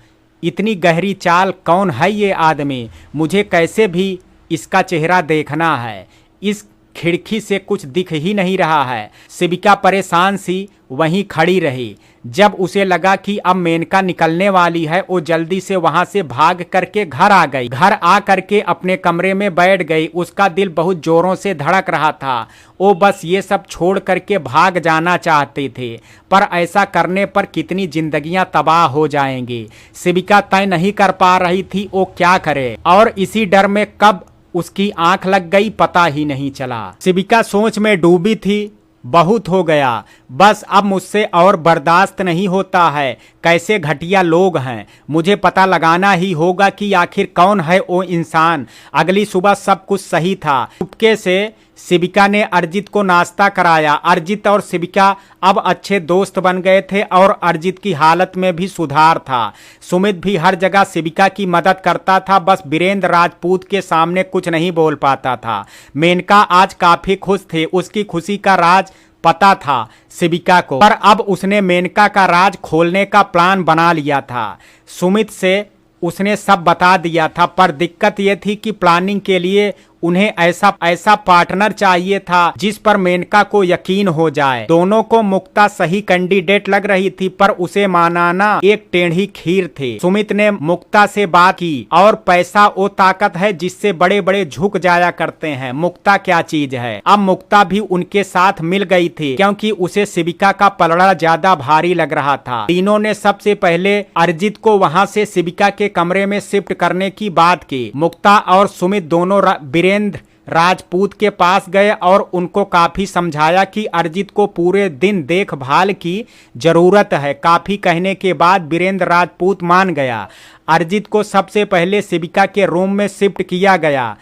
इतनी गहरी चाल, कौन है ये आदमी? मुझे कैसे भी इसका चेहरा देखना है। इस खिड़की से कुछ दिख ही नहीं रहा है। शिविका परेशान सी वहीं खड़ी रही। जब उसे लगा कि अब मेनका निकलने वाली है, वो जल्दी से वहां से भाग करके घर आ गई। घर आ करके अपने कमरे में बैठ गई। उसका दिल बहुत जोरों से धड़क रहा था। वो बस ये सब छोड़ करके भाग जाना चाहती थी, पर ऐसा करने पर कितनी जिंदगियां तबाह हो जाएंगी। शिविका तय नहीं कर पा रही थी वो क्या करे, और इसी डर में कब उसकी आंख लग गई पता ही नहीं चला। शिविका सोच में डूबी थी। बहुत हो गया, बस अब मुझसे और बर्दाश्त नहीं होता है। कैसे घटिया लोग हैं, मुझे पता लगाना ही होगा कि आखिर कौन है वो इंसान। अगली सुबह सब कुछ सही था। चुपके से शिविका ने अरिजीत को नाश्ता कराया। अरिजीत और शिविका अब अच्छे दोस्त बन गए थे और अरिजीत की हालत में भी सुधार था। सुमित भी हर जगह शिविका की मदद करता था, बस वीरेंद्र राजपूत के सामने कुछ नहीं बोल पाता था। मेनका आज काफी खुश थे। उसकी खुशी का राज पता था शिविका को, पर अब उसने मेनका का राज खोलने का प्लान बना लिया था। सुमित से उसने सब बता दिया था, पर दिक्कत यह थी कि प्लानिंग के लिए उन्हें ऐसा पार्टनर चाहिए था जिस पर मेनका को यकीन हो जाए। दोनों को मुक्ता सही कैंडिडेट लग रही थी, पर उसे मनाना एक टेढ़ी खीर थी। सुमित ने मुक्ता से बात की, और पैसा वो ताकत है जिससे बड़े बड़े झुक जाया करते हैं। मुक्ता क्या चीज है? अब मुक्ता भी उनके साथ मिल गई थी, क्योंकि उसे शिविका का पलड़ा ज्यादा भारी लग रहा था। तीनों ने सबसे पहले अरिजीत को वहां से शिविका के कमरे में शिफ्ट करने की बात की। मुक्ता और सुमित दोनों वीरेंद्र राजपूत के पास गए और उनको काफी समझाया कि अरिजीत को पूरे दिन देखभाल की जरूरत है। काफी कहने के बाद वीरेंद्र राजपूत मान गया। अरिजीत को सबसे पहले शिविका के रूम में शिफ्ट किया गया।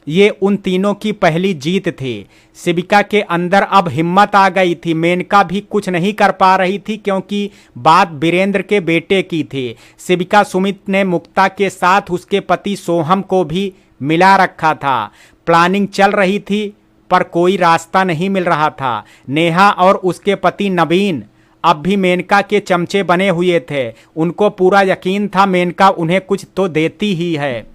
ये उन तीनों की पहली जीत थी। शिविका के अंदर अब हिम्मत आ गई थी। मेनका भी कुछ नहीं कर पा रही थी, क्योंकि बात वीरेंद्र के बेटे की थी। शिविका सुमित ने मुक्ता के साथ उसके पति सोहम को भी मिला रखा था। प्लानिंग चल रही थी, पर कोई रास्ता नहीं मिल रहा था। नेहा और उसके पति नवीन अब भी मेनका के चमचे बने हुए थे। उनको पूरा यकीन था मेनका उन्हें कुछ तो देती ही है।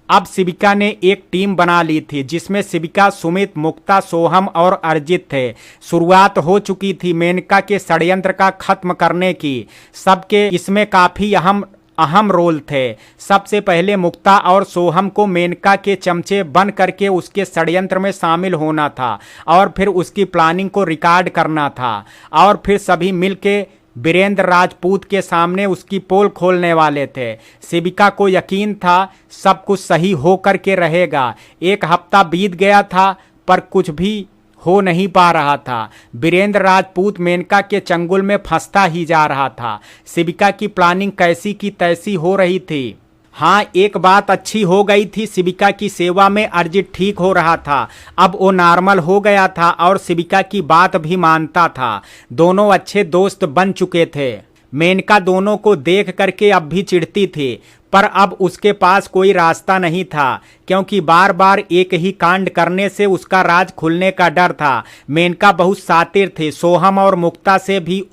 अब शिविका ने एक टीम बना ली थी जिसमें शिविका, सुमित, मुक्ता, सोहम और अर्जित थे। शुरुआत हो चुकी थी मेनका के षड्यंत्र का खत्म करने की। सबके इसमें काफी अहम रोल थे। सबसे पहले मुक्ता और सोहम को मेनका के चमचे बन करके उसके षड्यंत्र में शामिल होना था और फिर उसकी प्लानिंग को रिकॉर्ड करना था और फिर सभी मिलके वीरेंद्र राजपूत के सामने उसकी पोल खोलने वाले थे। शिविका को यकीन था सब कुछ सही हो करके रहेगा। एक हफ्ता बीत गया था पर कुछ भी हो नहीं पा रहा था। वीरेंद्र राजपूत मेनका के चंगुल में फंसता ही जा रहा था। शिविका की प्लानिंग कैसी की तैसी हो रही थी। हाँ, एक बात अच्छी हो गई थी, शिविका की सेवा में अर्जित ठीक हो रहा था। अब वो नॉर्मल हो गया था और शिविका की बात भी मानता था। दोनों अच्छे दोस्त बन चुके थे। मेनका दोनों को देख करके अब भी चिढ़ती थी पर अब उसके पास कोई रास्ता नहीं था क्योंकि बार बार एक ही कांड करने से उसका राज खुलने का डर था। मेनका बहुत शातिर थी। सोहम और मुक्ता से भी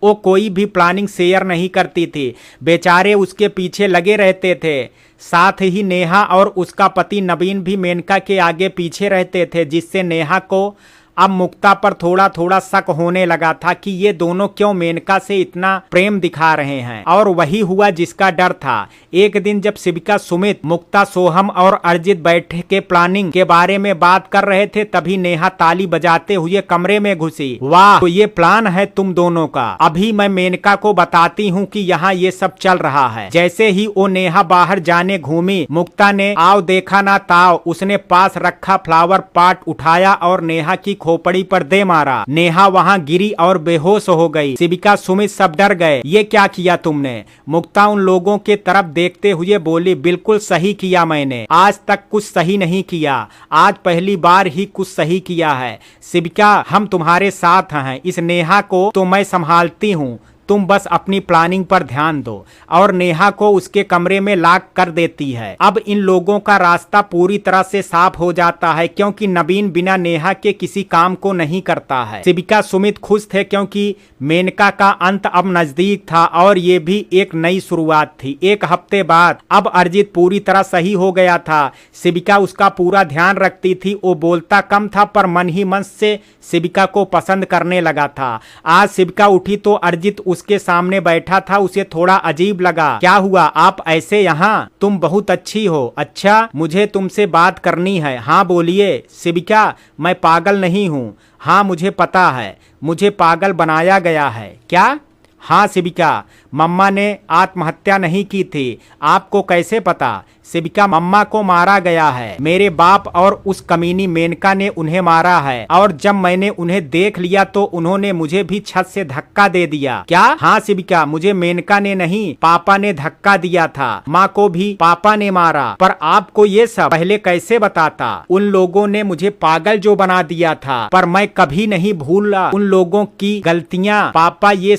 वो कोई भी प्लानिंग शेयर नहीं करती थी। बेचारे उसके पीछे लगे रहते थे। साथ ही नेहा और उसका पति नवीन भी मेनका के आगे पीछे रहते थे जिससे नेहा को अब मुक्ता पर थोड़ा थोड़ा शक होने लगा था कि ये दोनों क्यों मेनका से इतना प्रेम दिखा रहे हैं। और वही हुआ जिसका डर था। एक दिन जब शिविका, सुमित, मुक्ता, सोहम और अर्जित बैठे के प्लानिंग के बारे में बात कर रहे थे तभी नेहा ताली बजाते हुए कमरे में घुसी। वाह, तो ये प्लान है तुम दोनों का। अभी मैं मेनका को बताती हूँ कि यहाँ ये सब चल रहा है। जैसे ही वो नेहा बाहर जाने घूमी, मुक्ता ने आओ देखा ना ताओ, उसने पास रखा फ्लावर पॉट उठाया और नेहा की खोपड़ी पर दे मारा। नेहा वहां गिरी और बेहोश हो गई। शिविका, सुमित सब डर गए। ये क्या किया तुमने? मुक्ता उन लोगों के तरफ देखते हुए बोली, बिल्कुल सही किया मैंने। आज तक कुछ सही नहीं किया, आज पहली बार ही कुछ सही किया है। शिविका, हम तुम्हारे साथ हैं। इस नेहा को तो मैं संभालती हूँ, तुम बस अपनी प्लानिंग पर ध्यान दो। और नेहा को उसके कमरे में लॉक कर देती है। अब इन लोगों का रास्ता पूरी तरह से साफ हो जाता है क्योंकि नवीन बिना नेहा के किसी काम को नहीं करता है। शिविका, सुमित खुश थे क्योंकि मेनका का अंत अब नजदीक था और ये भी एक नई शुरुआत थी। एक हफ्ते बाद अब अर्जित पूरी तरह सही हो गया था। शिविका उसका पूरा ध्यान रखती थी। वो बोलता कम था पर मन ही मन से शिविका को पसंद करने लगा था। आज शिविका उठी तो अर्जित उसके सामने बैठा था। उसे थोड़ा अजीब लगा। क्या हुआ, आप ऐसे यहाँ? तुम बहुत अच्छी हो। अच्छा, मुझे तुमसे बात करनी है। हाँ बोलिए। शिविका, मैं पागल नहीं हूँ। हाँ मुझे पता है, मुझे पागल बनाया गया है। क्या? हाँ शिविका, मम्मा ने आत्महत्या नहीं की थी। आपको कैसे पता? शिविका, मम्मा को मारा गया है। मेरे बाप और उस कमीनी मेनका ने उन्हें मारा है और जब मैंने उन्हें देख लिया तो उन्होंने मुझे भी छत से धक्का दे दिया। क्या? हाँ शिविका, मुझे मेनका ने नहीं, पापा ने धक्का दिया था। माँ को भी पापा ने मारा। पर आपको ये सब पहले कैसे बताता? उन लोगों ने मुझे पागल जो बना दिया था, पर मैं कभी नहीं भूला उन लोगों की गलतियाँ। पापा ये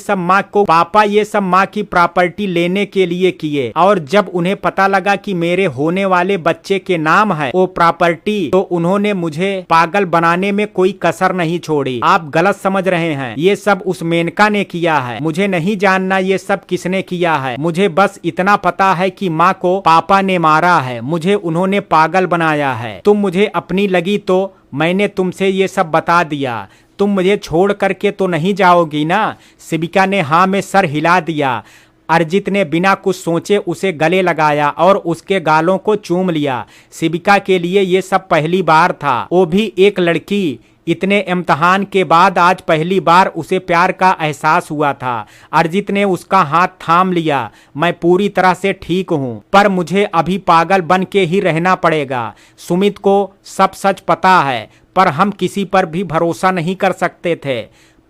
सब माँ की प्रॉपर्टी लेने के लिए किए और जब उन्हें पता लगा कि मेरे होने वाले बच्चे के नाम है वो प्रॉपर्टी, तो उन्होंने मुझे पागल बनाने में कोई कसर नहीं छोड़ी। आप गलत समझ रहे हैं। ये सब उस मेनका ने किया है। मुझे नहीं जानना ये सब किसने किया है। मुझे बस इतना पता है कि माँ को पापा ने मारा है, मुझे उन्होंने पागल बनाया है। तुम मुझे अपनी लगी तो मैंने तुमसे ये सब बता दिया। तुम मुझे छोड़ करके तो नहीं जाओगी ना? शिविका ने हाँ में सर हिला दिया। अर्जित ने बिना कुछ सोचे उसे गले लगाया और उसके गालों को चूम लिया। शिविका के लिए ये सब पहली बार था, वो भी एक लड़की। इतने इम्तिहान के बाद आज पहली बार उसे प्यार का एहसास हुआ था। अर्जित ने उसका हाथ थाम लिया। मैं पूरी तरह से ठीक हूँ पर मुझे अभी पागल बन के ही रहना पड़ेगा। सुमित को सब सच पता है पर हम किसी पर भी भरोसा नहीं कर सकते थे।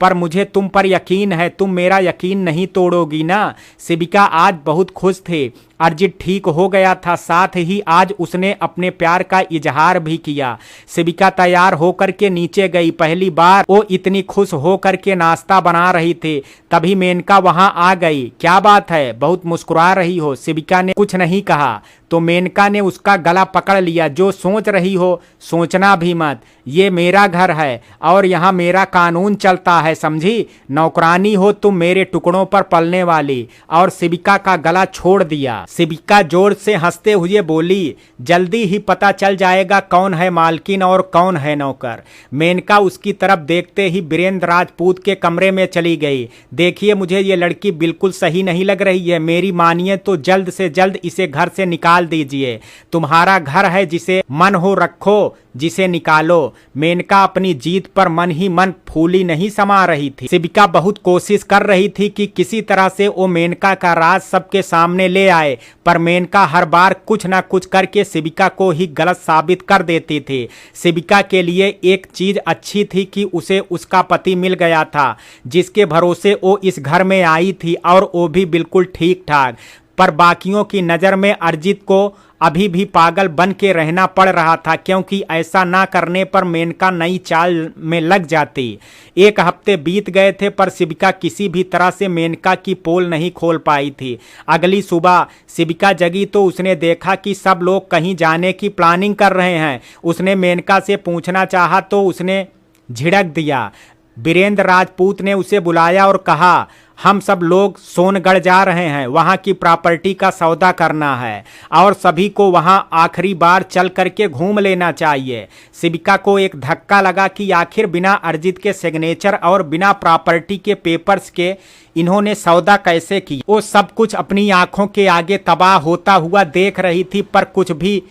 पर मुझे तुम पर यकीन है, तुम मेरा यकीन नहीं तोड़ोगी ना? शिविका आज बहुत खुश थी। अर्जित ठीक हो गया था, साथ ही आज उसने अपने प्यार का इजहार भी किया। शिविका तैयार होकर के नीचे गई। पहली बार वो इतनी खुश होकर के नाश्ता बना रही थी तभी मेनका वहां आ गई। क्या बात है, बहुत मुस्कुरा रही हो? शिविका ने कुछ नहीं कहा तो मेनका ने उसका गला पकड़ लिया। जो सोच रही हो सोचना भी मत। ये मेरा घर है और यहाँ मेरा कानून चलता है, समझी? नौकरानी हो तुम मेरे टुकड़ों पर पलने वाली। और शिविका का गला छोड़ दिया। शिविका जोर से हंसते हुए बोली, जल्दी ही पता चल जाएगा कौन है मालकिन और कौन है नौकर। मेनका उसकी तरफ देखते ही वीरेंद्र राजपूत के कमरे में चली गई। देखिए, मुझे ये लड़की बिल्कुल सही नहीं लग रही है, मेरी मानिए तो जल्द से जल्द इसे घर से निकाल दीजिए। तुम्हारा घर है, जिसे मन हो रखो, जिसे निकालो। मेनका अपनी जीत पर मन ही मन फूली नहीं समा रही थी। शिविका बहुत कोशिश कर रही थी कि किसी तरह से वो मेनका का राज सबके सामने ले आए, पर मेनका हर बार कुछ ना कुछ करके शिविका को ही गलत साबित कर देती थी। शिविका के लिए एक चीज अच्छी थी कि उसे उसका पति मिल गया था, जिसके भरोसे वो इस घर में आई थी, और वो भी बिल्कुल ठीक ठाक। पर बाकियों की नज़र में अर्जित को अभी भी पागल बन के रहना पड़ रहा था, क्योंकि ऐसा ना करने पर मेनका नई चाल में लग जाती। एक हफ्ते बीत गए थे, पर शिविका किसी भी तरह से मेनका की पोल नहीं खोल पाई थी। अगली सुबह शिविका जगी तो उसने देखा कि सब लोग कहीं जाने की प्लानिंग कर रहे हैं। उसने मेनका से पूछना चाहा तो उसने झिड़क दिया। वीरेंद्र राजपूत ने उसे बुलाया और कहा, हम सब लोग सोनगढ़ जा रहे हैं, वहाँ की प्रॉपर्टी का सौदा करना है और सभी को वहाँ आखिरी बार चल करके घूम लेना चाहिए। शिविका को एक धक्का लगा कि आखिर बिना अर्जित के सिग्नेचर और बिना प्रॉपर्टी के पेपर्स के इन्होंने सौदा कैसे किया। वो सब कुछ अपनी आंखों के आगे तबाह होता हुआ देख रही थी, पर कुछ भी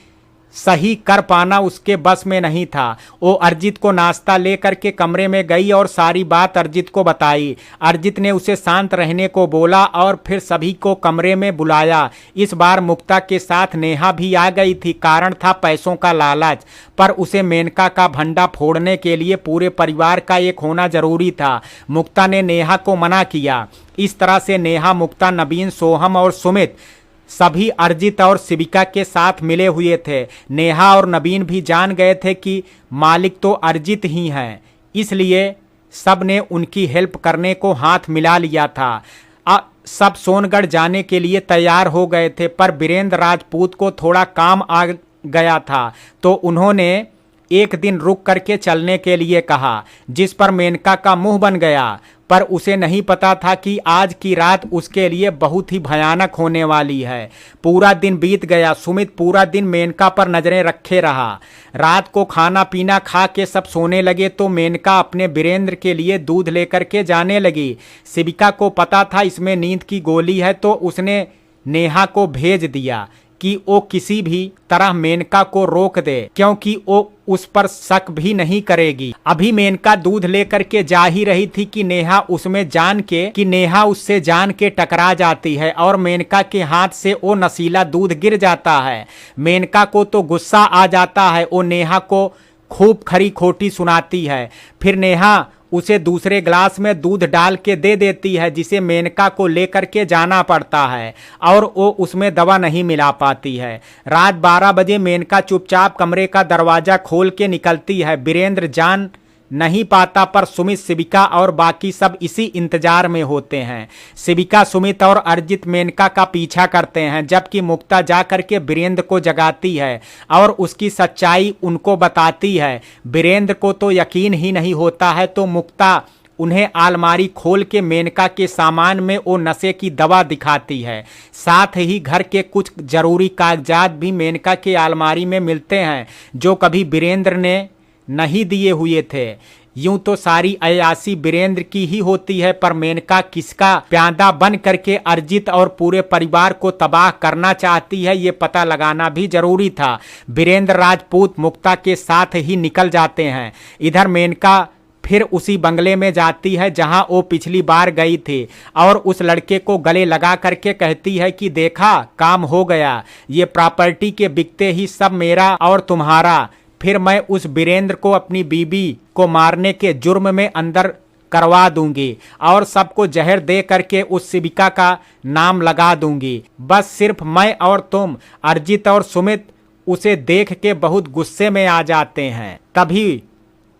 सही कर पाना उसके बस में नहीं था। वो अर्जित को नाश्ता लेकर के कमरे में गई और सारी बात अर्जित को बताई। अर्जित ने उसे शांत रहने को बोला और फिर सभी को कमरे में बुलाया। इस बार मुक्ता के साथ नेहा भी आ गई थी। कारण था पैसों का लालच, पर उसे मेनका का भंडा फोड़ने के लिए पूरे परिवार का एक होना जरूरी था। मुक्ता ने नेहा को मना किया। इस तरह से नेहा, मुक्ता, नवीन, सोहम और सुमित सभी अर्जित और शिविका के साथ मिले हुए थे। नेहा और नवीन भी जान गए थे कि मालिक तो अर्जित ही हैं, इसलिए सब ने उनकी हेल्प करने को हाथ मिला लिया था। सब सोनगढ़ जाने के लिए तैयार हो गए थे, पर वीरेंद्र राजपूत को थोड़ा काम आ गया था, तो उन्होंने एक दिन रुक करके चलने के लिए कहा, जिस पर मेनका का मुंह बन गया। पर उसे नहीं पता था कि आज की रात उसके लिए बहुत ही भयानक होने वाली है। पूरा दिन बीत गया। सुमित पूरा दिन मेनका पर नजरें रखे रहा। रात को खाना पीना खा के सब सोने लगे तो मेनका अपने वीरेंद्र के लिए दूध लेकर के जाने लगी। शिविका को पता था इसमें नींद की गोली है, तो उसने नेहा को भेज दिया कि वो किसी भी तरह मेनका को रोक दे, क्योंकि वो उस पर शक भी नहीं करेगी। अभी मेनका दूध लेकर के जा ही रही थी कि नेहा उससे जान के टकरा जाती है और मेनका के हाथ से वो नशीला दूध गिर जाता है। मेनका को तो गुस्सा आ जाता है। वो नेहा को खूब खरी खोटी सुनाती है। फिर नेहा उसे दूसरे ग्लास में दूध डाल के दे देती है, जिसे मेनका को लेकर के जाना पड़ता है और वो उसमें दवा नहीं मिला पाती है। रात 12 बजे मेनका चुपचाप कमरे का दरवाजा खोल के निकलती है। वीरेंद्र जान नहीं पाता, पर सुमित, शिविका और बाकी सब इसी इंतजार में होते हैं। शिविका, सुमित और अर्जित मेनका का पीछा करते हैं, जबकि मुक्ता जा करके वीरेंद्र को जगाती है और उसकी सच्चाई उनको बताती है। वीरेंद्र को तो यकीन ही नहीं होता है, तो मुक्ता उन्हें अलमारी खोल के मेनका के सामान में वो नशे की दवा दिखाती है। साथ ही घर के कुछ जरूरी कागजात भी मेनका के अलमारी में मिलते हैं, जो कभी वीरेंद्र ने नहीं दिए हुए थे। यूं तो सारी अयासी वीरेंद्र की ही होती है, पर मेनका किसका प्यादा बन करके अर्जित और पूरे परिवार को तबाह करना चाहती है, ये पता लगाना भी जरूरी था। वीरेंद्र राजपूत मुक्ता के साथ ही निकल जाते हैं। इधर मेनका फिर उसी बंगले में जाती है जहां वो पिछली बार गई थी और उस लड़के को गले लगा करके कहती है कि देखा, काम हो गया, ये प्रॉपर्टी के बिकते ही सब मेरा और तुम्हारा। फिर मैं उस वीरेंद्र को अपनी बीबी को मारने के जुर्म में अंदर करवा दूंगी और सबको जहर दे करके उस शिविका का नाम लगा दूंगी। बस सिर्फ मैं और तुम। अर्जित और सुमित उसे देख के बहुत गुस्से में आ जाते हैं। तभी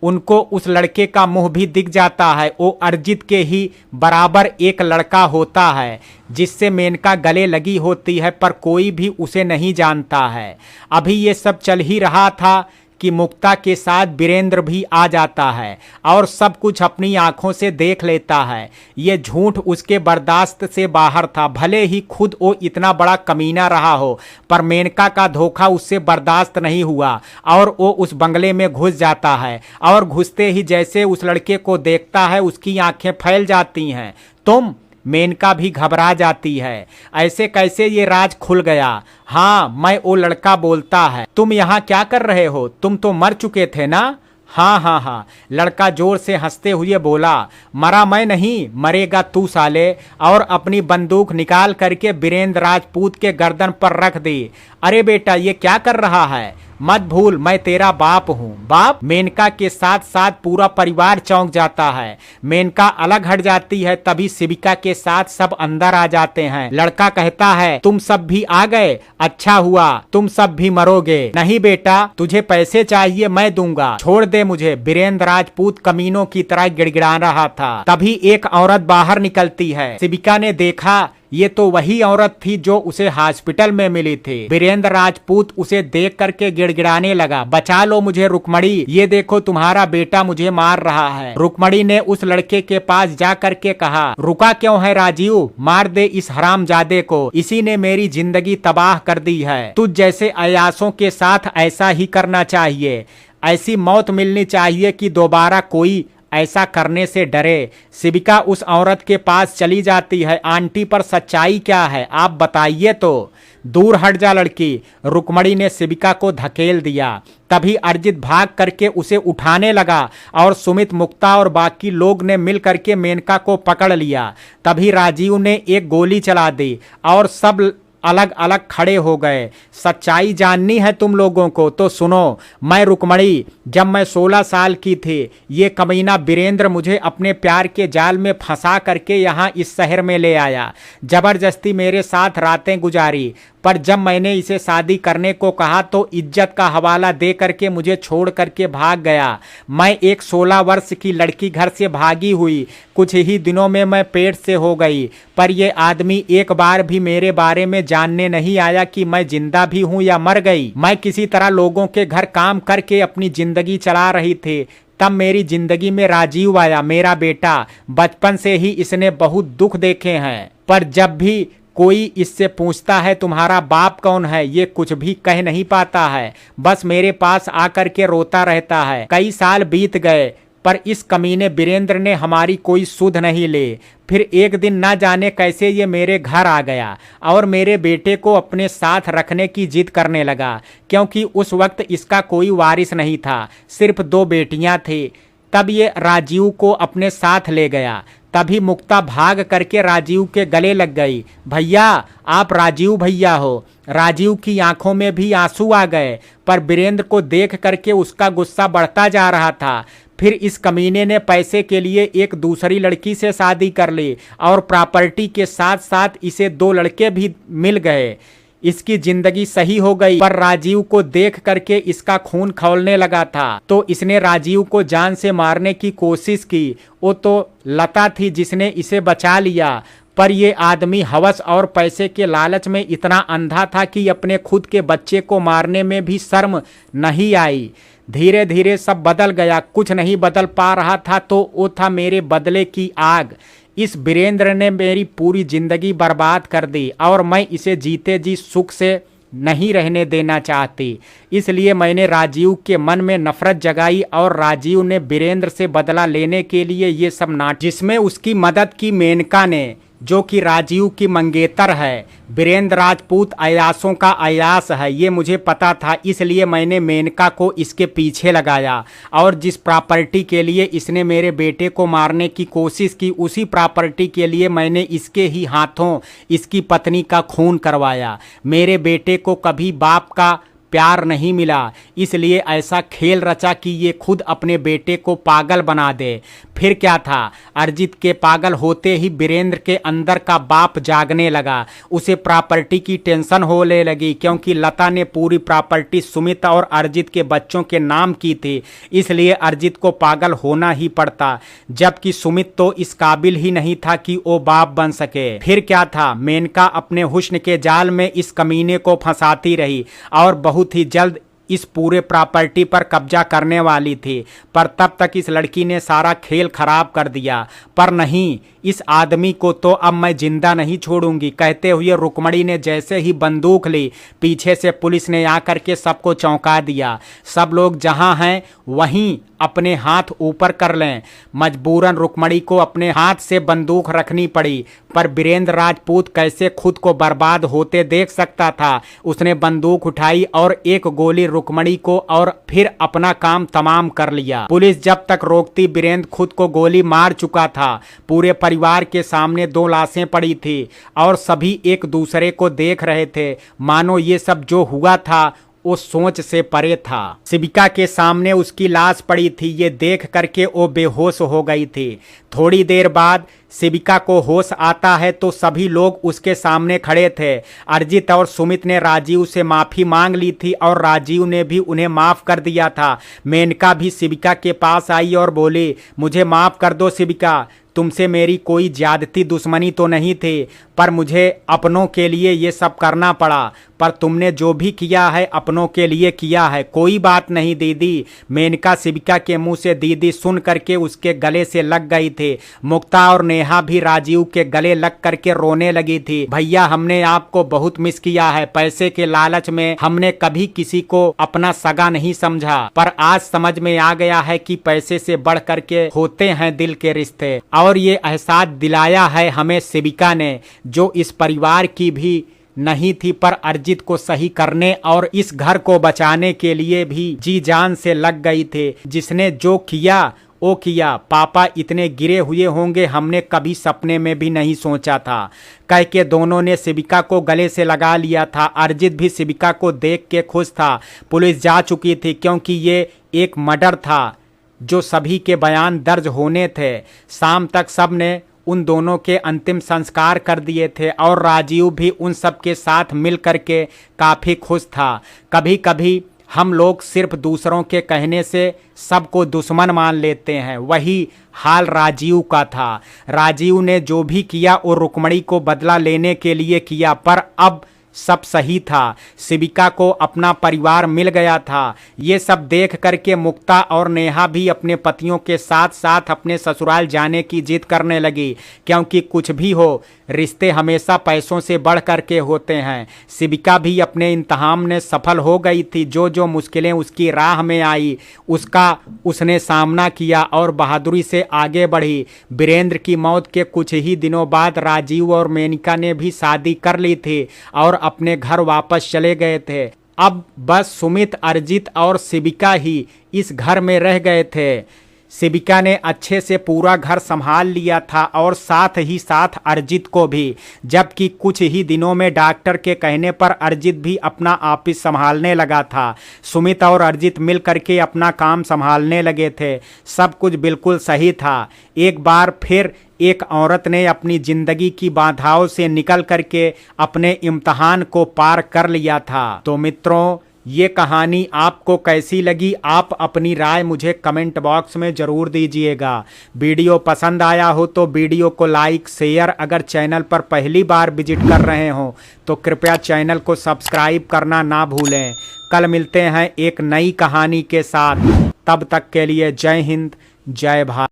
उनको उस लड़के का मुंह भी दिख जाता है। वो अर्जित के ही बराबर एक लड़का होता है, जिससे मेनका गले लगी होती है, पर कोई भी उसे नहीं जानता है। अभी ये सब चल ही रहा था कि मुक्ता के साथ वीरेंद्र भी आ जाता है और सब कुछ अपनी आंखों से देख लेता है। ये झूठ उसके बर्दाश्त से बाहर था। भले ही खुद वो इतना बड़ा कमीना रहा हो, पर मेनका का धोखा उससे बर्दाश्त नहीं हुआ और वो उस बंगले में घुस जाता है और घुसते ही जैसे उस लड़के को देखता है उसकी आंखें फैल जाती हैं। तुम मेनका भी घबरा जाती है। ऐसे कैसे ये राज खुल गया? हाँ, मैं वो लड़का बोलता है। तुम यहाँ क्या कर रहे हो? तुम तो मर चुके थे ना? हाँ हाँ हाँ, लड़का जोर से हंसते हुए बोला, मरा मैं नहीं, मरेगा तू साले। और अपनी बंदूक निकाल करके वीरेंद्र राजपूत के गर्दन पर रख दी। अरे बेटा, ये क्या कर रहा है? मत भूल मैं तेरा बाप हूँ। बाप? मेनका के साथ साथ पूरा परिवार चौंक जाता है। मेनका अलग हट जाती है, तभी शिविका के साथ सब अंदर आ जाते हैं। लड़का कहता है, तुम सब भी आ गए, अच्छा हुआ, तुम सब भी मरोगे। नहीं बेटा, तुझे पैसे चाहिए, मैं दूंगा, छोड़ दे मुझे। वीरेंद्र राजपूत कमीनों की तरह गिड़गिड़ा रहा था। तभी एक औरत बाहर निकलती है। शिविका ने देखा, ये तो वही औरत थी जो उसे हॉस्पिटल में मिली थी। वीरेंद्र राजपूत उसे देख करके गिड़गिड़ाने लगा, बचा लो मुझे रुक्मणी, ये देखो तुम्हारा बेटा मुझे मार रहा है। रुक्मणी ने उस लड़के के पास जा करके कहा, रुका क्यों है राजीव, मार दे इस हरामजादे को, इसी ने मेरी जिंदगी तबाह कर दी है। तुझ जैसे अयासों के साथ ऐसा ही करना चाहिए, ऐसी मौत मिलनी चाहिए कि दोबारा कोई ऐसा करने से डरे। शिविका उस औरत के पास चली जाती है। आंटी, पर सच्चाई क्या है, आप बताइए तो। दूर हट जा लड़की, रुक्मणी ने शिविका को धकेल दिया। तभी अर्जित भाग करके उसे उठाने लगा और सुमित, मुक्ता और बाकी लोग ने मिल करके मेनका को पकड़ लिया। तभी राजीव ने एक गोली चला दी और सब अलग अलग खड़े हो गए। सच्चाई जाननी है तुम लोगों को तो सुनो। मैं रुक्मणी, जब मैं 16 साल की थी, ये कमीना वीरेंद्र मुझे अपने प्यार के जाल में फंसा करके यहाँ इस शहर में ले आया। जबरदस्ती मेरे साथ रातें गुजारी, पर जब मैंने इसे शादी करने को कहा तो इज्जत का हवाला दे करके मुझे छोड़ करके भाग गया। मैं एक 16 वर्ष की लड़की घर से भागी हुई, कुछ ही दिनों में मैं पेट से हो गई। पर यह आदमी एक बार भी मेरे बारे में जानने नहीं आया कि मैं जिंदा भी हूँ या मर गई। मैं किसी तरह लोगों के घर काम करके अपनी जिंदगी चला रही थी। तब मेरी जिंदगी में राजीव आया, मेरा बेटा। बचपन से ही इसने बहुत दुख देखे हैं, पर जब भी कोई इससे पूछता है तुम्हारा बाप कौन है, ये कुछ भी कह नहीं पाता है, बस मेरे पास आकर के रोता रहता है। कई साल बीत गए, पर इस कमीने वीरेंद्र ने हमारी कोई सुध नहीं ली। फिर एक दिन ना जाने कैसे ये मेरे घर आ गया और मेरे बेटे को अपने साथ रखने की जिद करने लगा, क्योंकि उस वक्त इसका कोई वारिस नहीं था, सिर्फ 2 बेटियां थी। तब ये राजीव को अपने साथ ले गया। तभी मुक्ता भाग करके राजीव के गले लग गई। भैया, आप राजीव भैया हो। राजीव की आंखों में भी आंसू आ गए, पर वीरेंद्र को देख करके उसका गुस्सा बढ़ता जा रहा था। फिर इस कमीने ने पैसे के लिए एक दूसरी लड़की से शादी कर ली और प्रॉपर्टी के साथ साथ इसे 2 लड़के भी मिल गए। इसकी जिंदगी सही हो गई, पर राजीव को देख करके इसका खून खौलने लगा था, तो इसने राजीव को जान से मारने की कोशिश की। वो तो लता थी जिसने इसे बचा लिया, पर यह आदमी हवस और पैसे के लालच में इतना अंधा था कि अपने खुद के बच्चे को मारने में भी शर्म नहीं आई। धीरे धीरे सब बदल गया। कुछ नहीं बदल पा रहा था तो वो था मेरे बदले की आग। इस वीरेंद्र ने मेरी पूरी जिंदगी बर्बाद कर दी और मैं इसे जीते जी सुख से नहीं रहने देना चाहती। इसलिए मैंने राजीव के मन में नफरत जगाई और राजीव ने वीरेंद्र से बदला लेने के लिए ये सब नाटक, जिसमें उसकी मदद की मेनका ने, जो कि राजीव की मंगेतर है। वीरेंद्र राजपूत अयासों का अयास है, ये मुझे पता था, इसलिए मैंने मेनका को इसके पीछे लगाया और जिस प्रॉपर्टी के लिए इसने मेरे बेटे को मारने की कोशिश की, उसी प्रॉपर्टी के लिए मैंने इसके ही हाथों इसकी पत्नी का खून करवाया। मेरे बेटे को कभी बाप का प्यार नहीं मिला, इसलिए ऐसा खेल रचा कि ये खुद अपने बेटे को पागल बना दे। फिर क्या था, अर्जित के पागल होते ही वीरेंद्र के अंदर का बाप जागने लगा। उसे प्रॉपर्टी की टेंशन होने लगी, क्योंकि लता ने पूरी प्रॉपर्टी सुमित और अर्जित के बच्चों के नाम की थी, इसलिए अर्जित को पागल होना ही पड़ता, जबकि सुमित तो इस काबिल ही नहीं था कि वो बाप बन सके। फिर क्या था, मेनका अपने हुस्न के जाल में इस कमीने को फंसाती रही और बहुत ही जल्द इस पूरे प्रॉपर्टी पर कब्जा करने वाली थी, पर तब तक इस लड़की ने सारा खेल खराब कर दिया। पर नहीं, इस आदमी को तो अब मैं जिंदा नहीं छोड़ूंगी, कहते हुए रुक्मणी ने जैसे ही बंदूक ली, पीछे से पुलिस ने आकर के सबको चौंका दिया। सब लोग जहां हैं वहीं अपने हाथ ऊपर कर लें। मजबूरन रुक्मणी को अपने हाथ से बंदूक रखनी पड़ी, पर वीरेंद्र राजपूत कैसे खुद को बर्बाद होते देख सकता था। उसने बंदूक उठाई और एक गोली रुक्मणी को और फिर अपना काम तमाम कर लिया। पुलिस जब तक रोकती, वीरेंद्र खुद को गोली मार चुका था। पूरे परिवार के सामने 2 लाशें पड़ी थी और सभी एक दूसरे को देख रहे थे, मानो ये सब जो हुआ था वो सोच से परे था। शिविका के सामने उसकी लाश पड़ी थी, ये देख करके वो बेहोश हो गई थी। थोड़ी देर बाद शिविका को होश आता है तो सभी लोग उसके सामने खड़े थे। अरिजीत और सुमित ने राजीव से माफ़ी मांग ली थी और राजीव ने भी उन्हें माफ़ कर दिया था। मेनका भी शिविका के पास आई और बोली, मुझे माफ़ कर दो शिविका, तुमसे मेरी कोई ज्यादती दुश्मनी तो नहीं थी, पर मुझे अपनों के लिए ये सब करना पड़ा। पर तुमने जो भी किया है अपनों के लिए किया है। कोई बात नहीं दीदी। मेनका शिविका के मुंह से दीदी सुन करके उसके गले से लग गई थी। मुक्ता और नेहा भी राजीव के गले लग करके रोने लगी थी। भैया, हमने आपको बहुत मिस किया है। पैसे के लालच में हमने कभी किसी को अपना सगा नहीं समझा, पर आज समझ में आ गया है कि पैसे से बढ़ करके होते हैं दिल के रिश्ते। और ये एहसास दिलाया है हमें शिविका ने, जो इस परिवार की भी नहीं थी, पर अरिजीत को सही करने और इस घर को बचाने के लिए भी जी जान से लग गई थे। जिसने जो किया वो किया। पापा इतने गिरे हुए होंगे हमने कभी सपने में भी नहीं सोचा था, कह के दोनों ने शिविका को गले से लगा लिया था। अरिजीत भी शिविका को देख के खुश था। पुलिस जा चुकी थी क्योंकि ये एक मर्डर था जो सभी के बयान दर्ज होने थे। शाम तक सब ने उन दोनों के अंतिम संस्कार कर दिए थे और राजीव भी उन सब के साथ मिल करके काफ़ी खुश था। कभी कभी हम लोग सिर्फ दूसरों के कहने से सबको दुश्मन मान लेते हैं, वही हाल राजीव का था। राजीव ने जो भी किया वो रुक्मणी को बदला लेने के लिए किया, पर अब सब सही था। शिविका को अपना परिवार मिल गया था। ये सब देख करके मुक्ता और नेहा भी अपने पतियों के साथ साथ अपने ससुराल जाने की जिद करने लगी, क्योंकि कुछ भी हो रिश्ते हमेशा पैसों से बढ़ करके होते हैं। शिविका भी अपने इम्तिहान में सफल हो गई थी। जो जो मुश्किलें उसकी राह में आई उसका उसने सामना किया और बहादुरी से आगे बढ़ी। वीरेंद्र की मौत के कुछ ही दिनों बाद राजीव और मेनका ने भी शादी कर ली थी और अपने घर वापस चले गए थे। अब बस सुमित, अरिजीत और शिविका ही इस घर में रह गए थे। शिविका ने अच्छे से पूरा घर संभाल लिया था और साथ ही साथ अरिजीत को भी, जबकि कुछ ही दिनों में डॉक्टर के कहने पर अरिजीत भी अपना ऑफिस संभालने लगा था। सुमित और अरिजीत मिल करके अपना काम संभालने लगे थे। सब कुछ बिल्कुल सही था। एक बार फिर एक औरत ने अपनी जिंदगी की बाधाओं से निकल करके अपने इम्तिहान को पार कर लिया था। तो मित्रों, ये कहानी आपको कैसी लगी, आप अपनी राय मुझे कमेंट बॉक्स में ज़रूर दीजिएगा। वीडियो पसंद आया हो तो वीडियो को लाइक, शेयर, अगर चैनल पर पहली बार विजिट कर रहे हो तो कृपया चैनल को सब्सक्राइब करना ना भूलें। कल मिलते हैं एक नई कहानी के साथ, तब तक के लिए जय हिंद, जय भारत।